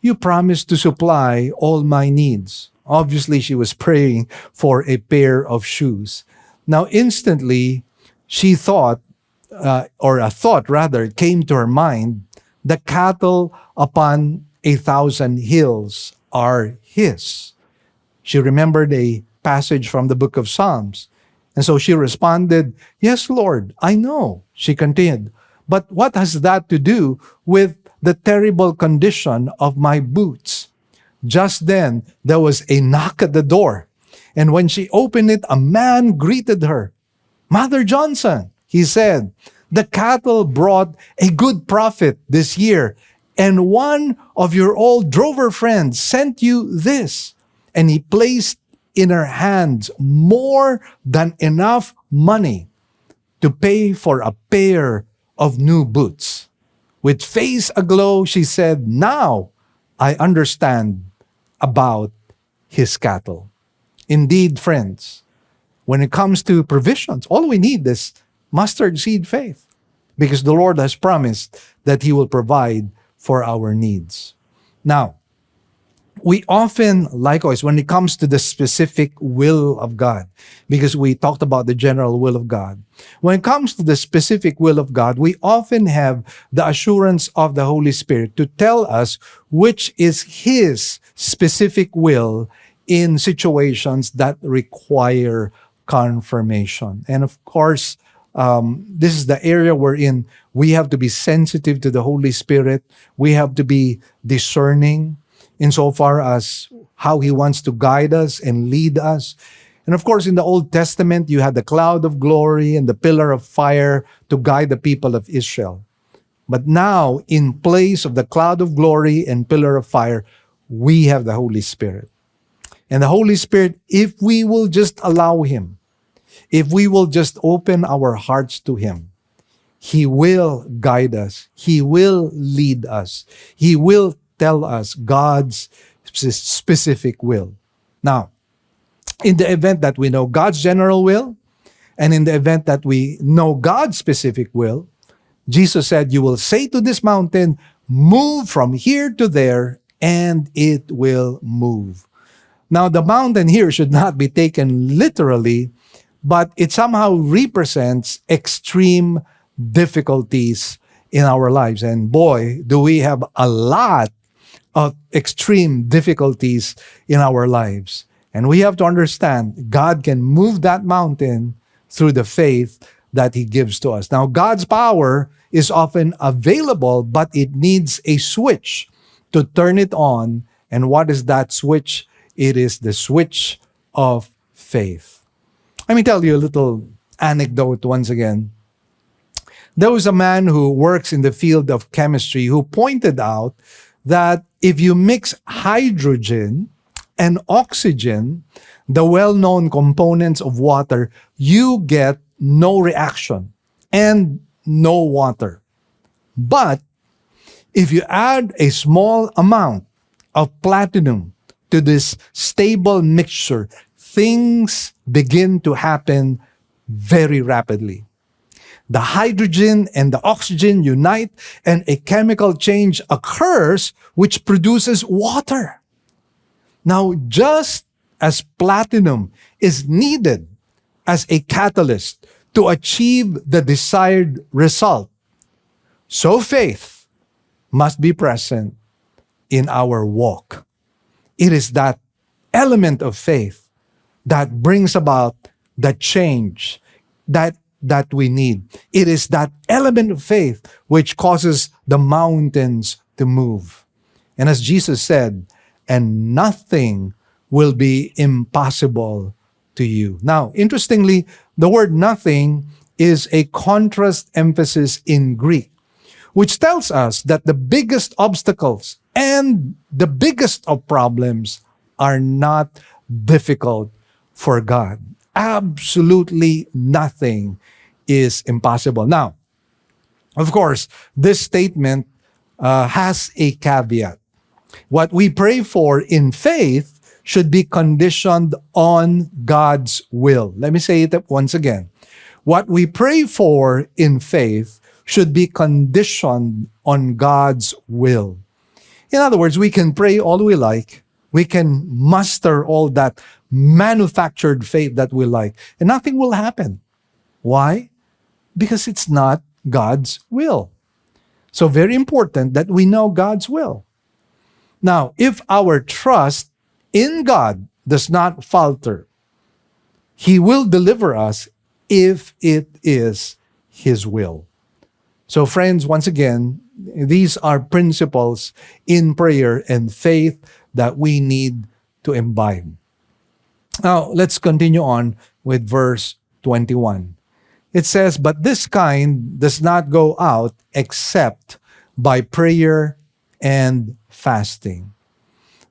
you promised to supply all my needs. Obviously, she was praying for a pair of shoes. Now, instantly, she thought, or a thought rather, came to her mind, the cattle upon 1,000 hills are His. She remembered a passage from the book of Psalms. And so she responded, yes, Lord, I know. She continued, but what has that to do with the terrible condition of my boots? Just then, there was a knock at the door. And when she opened it, a man greeted her. Mother Johnson, he said, the cattle brought a good profit this year, and one of your old drover friends sent you this. And he placed in her hands more than enough money to pay for a pair of new boots. With face aglow, she said, now I understand about His cattle. Indeed, friends, when it comes to provisions, all we need is mustard seed faith, because the Lord has promised that He will provide for our needs. Now, we often, likewise, when it comes to the specific will of God, because we talked about the general will of God, when it comes to the specific will of God, we often have the assurance of the Holy Spirit to tell us which is His specific will in situations that require confirmation. And of course, this is the area wherein we have to be sensitive to the Holy Spirit. We have to be discerning insofar as how He wants to guide us and lead us. And of course, in the Old Testament, you had the cloud of glory and the pillar of fire to guide the people of Israel. But now, in place of the cloud of glory and pillar of fire, we have the Holy Spirit. And the Holy Spirit, if we will just allow Him, if we will just open our hearts to Him, He will guide us. He will lead us. He will tell us God's specific will. Now, in the event that we know God's general will, and in the event that we know God's specific will, Jesus said, you will say to this mountain, move from here to there, and it will move. Now, the mountain here should not be taken literally, but it somehow represents extreme difficulties in our lives. And boy, do we have a lot of extreme difficulties in our lives. And we have to understand God can move that mountain through the faith that He gives to us. Now, God's power is often available, but it needs a switch to turn it on And what is that switch? It is the switch of faith. Let me tell you a little anecdote once again. There was a man who works in the field of chemistry who pointed out that if you mix hydrogen and oxygen, the well-known components of water, you get no reaction and no water. But if you add a small amount of platinum to this stable mixture, things begin to happen very rapidly. The hydrogen and the oxygen unite, and a chemical change occurs which produces water. Now, just as platinum is needed as a catalyst to achieve the desired result, so faith must be present in our walk. It is that element of faith that brings about the change that we need. It is that element of faith which causes the mountains to move. And as Jesus said, and nothing will be impossible to you. Now, interestingly, the word nothing is a contrast emphasis in Greek, which tells us that the biggest obstacles and the biggest of problems are not difficult for God. Absolutely nothing is impossible. Now, of course, this statement has a caveat. What we pray for in faith should be conditioned on God's will. Let me say it once again. What we pray for in faith should be conditioned on God's will. In other words, we can pray all we like. We can muster all that manufactured faith that we like, and nothing will happen. Why? Because it's not God's will. So very important that we know God's will. Now, if our trust in God does not falter, He will deliver us if it is His will. So friends, once again, these are principles in prayer and faith that we need to imbibe. Now, let's continue on with verse 21. It says, "But this kind does not go out except by prayer and fasting."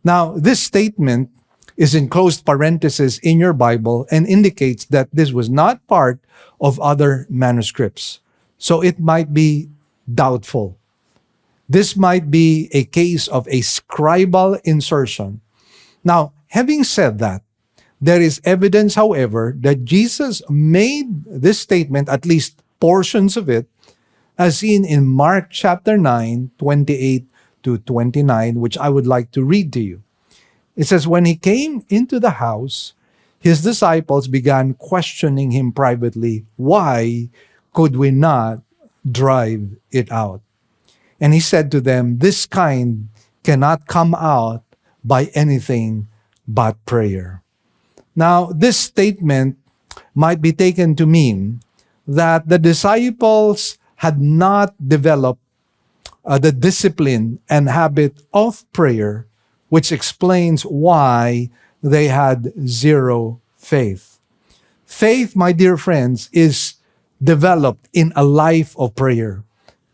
Now, this statement is in closed parenthesis in your Bible and indicates that this was not part of other manuscripts. So it might be doubtful. This might be a case of a scribal insertion. Now, having said that, there is evidence, however, that Jesus made this statement, at least portions of it, as seen in Mark chapter 9, 28 to 29, which I would like to read to you. It says, "When he came into the house, his disciples began questioning him privately, 'Why could we not drive it out?' And he said to them, 'This kind cannot come out by anything but prayer.'" Now, this statement might be taken to mean that the disciples had not developed the discipline and habit of prayer, which explains why they had zero faith. Faith, my dear friends, is developed in a life of prayer.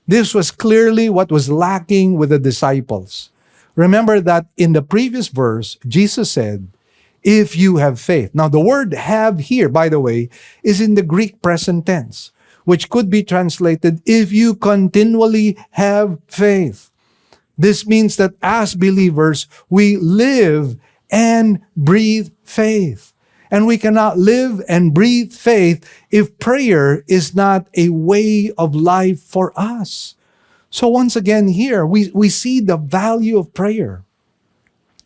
This was clearly what was lacking with the disciples. Remember that in the previous verse, Jesus said, "If you have faith." Now, the word "have" here, by the way, is in the Greek present tense, which could be translated, "if you continually have faith." This means that as believers, we live and breathe faith. And we cannot live and breathe faith if prayer is not a way of life for us. So once again here, we see the value of prayer.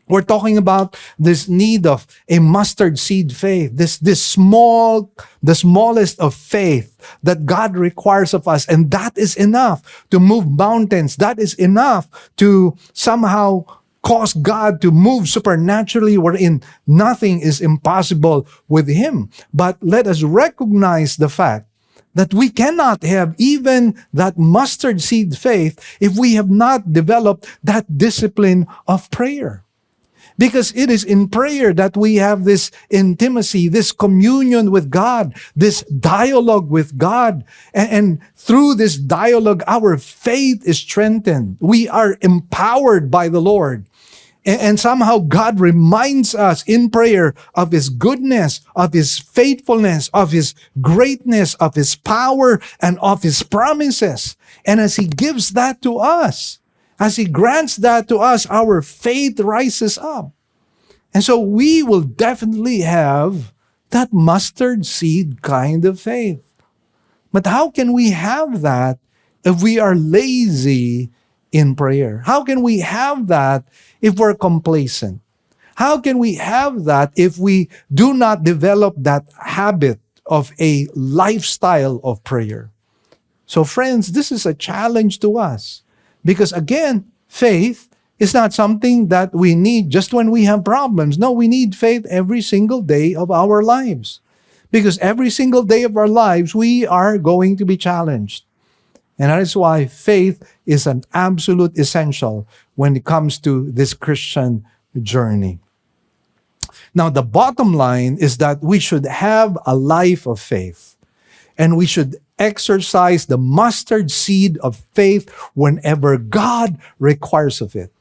We're talking about this need of a mustard seed faith, the smallest of faith that God requires of us. And that is enough to move mountains. That is enough to somehow cause God to move supernaturally, wherein nothing is impossible with Him. But let us recognize the fact that we cannot have even that mustard seed faith if we have not developed that discipline of prayer. Because it is in prayer that we have this intimacy, this communion with God, this dialogue with God. And through this dialogue, our faith is strengthened. We are empowered by the Lord. And somehow God reminds us in prayer of His goodness, of His faithfulness, of His greatness, of His power, and of His promises. And as He gives that to us, as He grants that to us, our faith rises up. And so we will definitely have that mustard seed kind of faith. But how can we have that if we are lazy in prayer? How can we have that if we're complacent? How can we have that if we do not develop that habit of a lifestyle of prayer? So friends, this is a challenge to us. Because again, faith is not something that we need just when we have problems. No, we need faith every single day of our lives. Because every single day of our lives, we are going to be challenged. And that is why faith is an absolute essential when it comes to this Christian journey. Now, the bottom line is that we should have a life of faith. And we should exercise the mustard seed of faith whenever God requires of it.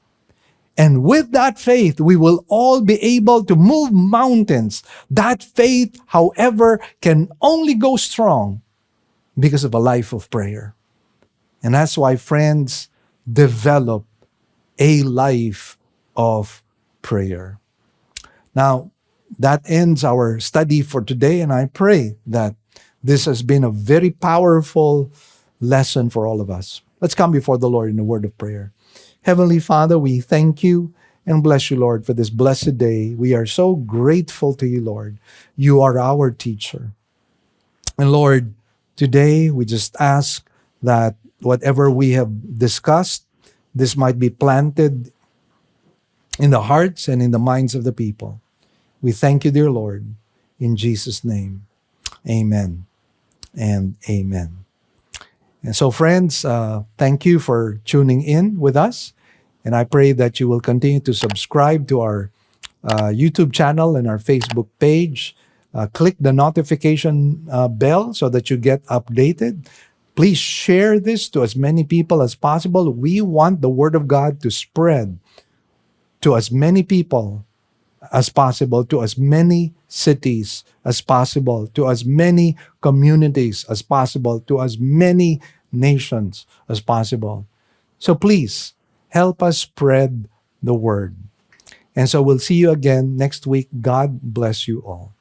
And with that faith, we will all be able to move mountains. That faith, however, can only go strong because of a life of prayer. And that's why, friends, develop a life of prayer. Now, that ends our study for today, and I pray that this has been a very powerful lesson for all of us. Let's come before the Lord in a word of prayer. Heavenly Father, we thank you and bless you, Lord, for this blessed day. We are so grateful to you, Lord. You are our teacher. And Lord, today we just ask that whatever we have discussed, this might be planted in the hearts and in the minds of the people. We thank you, dear Lord, in Jesus' name. Amen and amen. And so, friends, thank you for tuning in with us. And I pray that you will continue to subscribe to our YouTube channel and our Facebook page. Click the notification bell so that you get updated. Please share this to as many people as possible. We want the Word of God to spread to as many people as possible, to as many cities as possible, to as many communities as possible, to as many nations as possible. So please, help us spread the word. And so we'll see you again next week. God bless you all.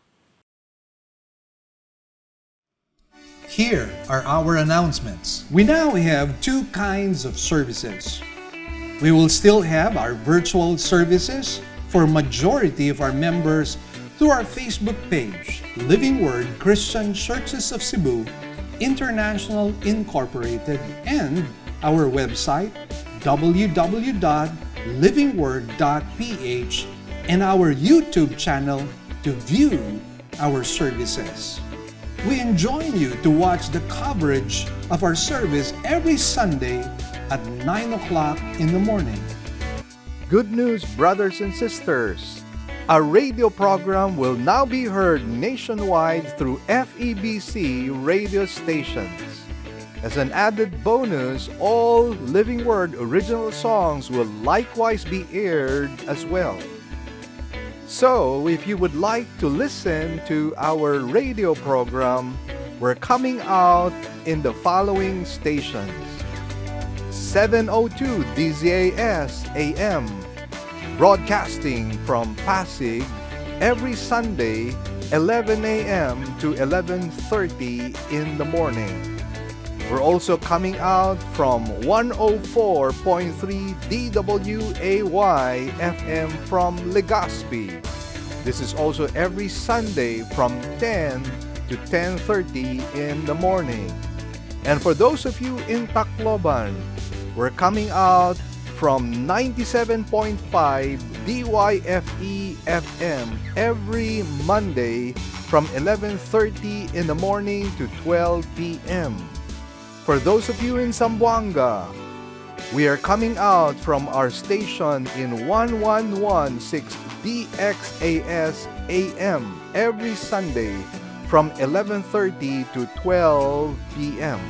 Here are our announcements. We now have two kinds of services. We will still have our virtual services for majority of our members through our Facebook page, Living Word Christian Churches of Cebu, International Incorporated, and our website, www.livingword.ph, and our YouTube channel to view our services. We enjoin you to watch the coverage of our service every Sunday at 9 o'clock in the morning. Good news, brothers and sisters! Our radio program will now be heard nationwide through FEBC radio stations. As an added bonus, all Living Word original songs will likewise be aired as well. So, if you would like to listen to our radio program, we're coming out in the following stations. 702 DZAS AM, broadcasting from Pasig every Sunday, 11 a.m. to 11:30 in the morning. We're also coming out from 104.3 DWAY FM from Legazpi. This is also every Sunday from 10 to 10:30 in the morning. And for those of you in Tacloban, we're coming out from 97.5 DYFE FM every Monday from 11:30 in the morning to 12 p.m. For those of you in Zamboanga, We are coming out from our station in 1116 DXAS AM every Sunday from 11:30 to 12 p.m.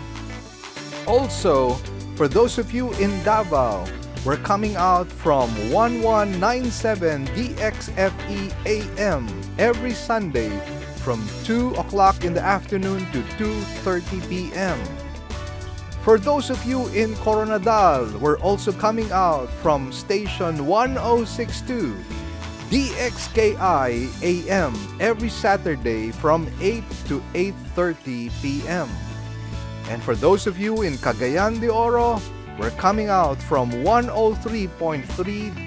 Also, for those of you in Davao, we're coming out from 1197 DXFE AM every Sunday from 2 o'clock in the afternoon to 2:30 p.m. For those of you in Coronadal, we're also coming out from station 1062 DXKI AM every Saturday from 8 to 8:30 p.m. And for those of you in Cagayan de Oro, we're coming out from 103.3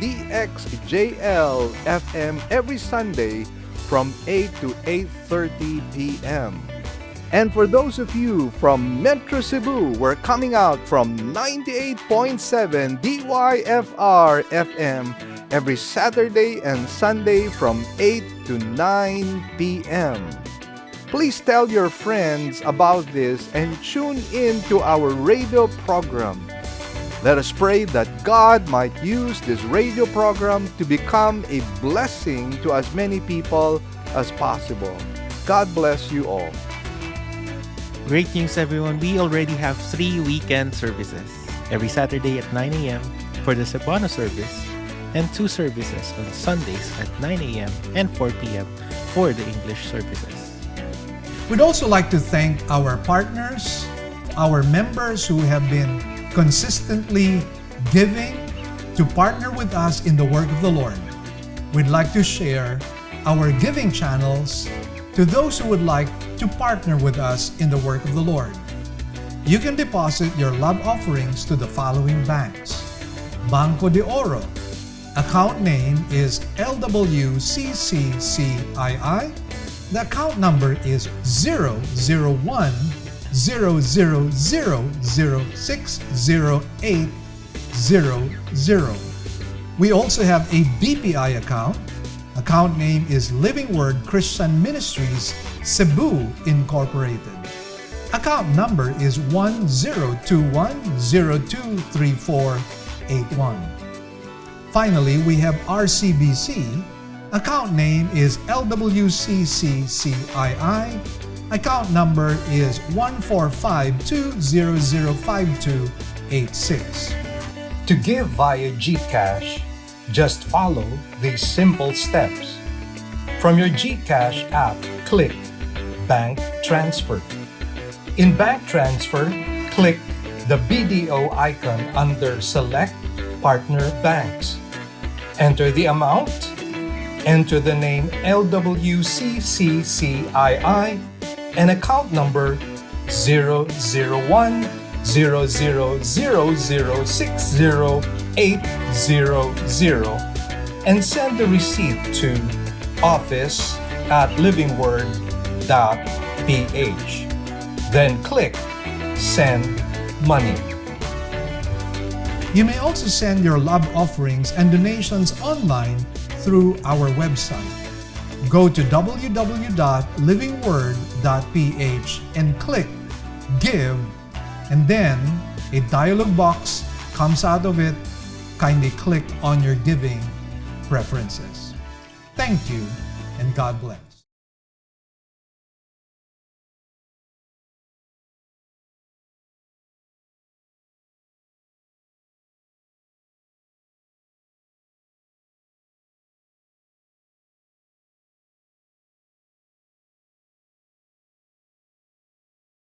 DXJL FM every Sunday from 8 to 8:30 p.m. And for those of you from Metro Cebu, we're coming out from 98.7 DYFR FM every Saturday and Sunday from 8 to 9 p.m. Please tell your friends about this and tune in to our radio program. Let us pray that God might use this radio program to become a blessing to as many people as possible. God bless you all. Great news, everyone. We already have 3 weekend services every Saturday at 9 a.m. for the Cebuano service and 2 services on Sundays at 9 a.m. and 4 p.m. for the English services. We'd also like to thank our partners, our members who have been consistently giving to partner with us in the work of the Lord. We'd like to share our giving channels to those who would like to partner with us in the work of the Lord. You can deposit your love offerings to the following banks. Banco de Oro. Account name is LWCCCII. The account number is 001-000-60800. We also have a BPI account. Account name is Living Word Christian Ministries, Cebu Incorporated. Account number is 1021023481. Finally, we have RCBC. Account name is LWCCCII. Account number is 14520052886. To give via GCash, just follow these simple steps. From your GCash app, click Bank Transfer. In Bank Transfer, click the BDO icon under Select Partner Banks. Enter the amount. Enter the name LWCCCII and account number 001-000-60800 and send the receipt to office@livingword.ph. Then click Send Money. You may also send your love offerings and donations online through our website. Go to www.livingword.ph and click Give, and then a dialog box comes out of it. Kindly click on your giving preferences. Thank you, and God bless.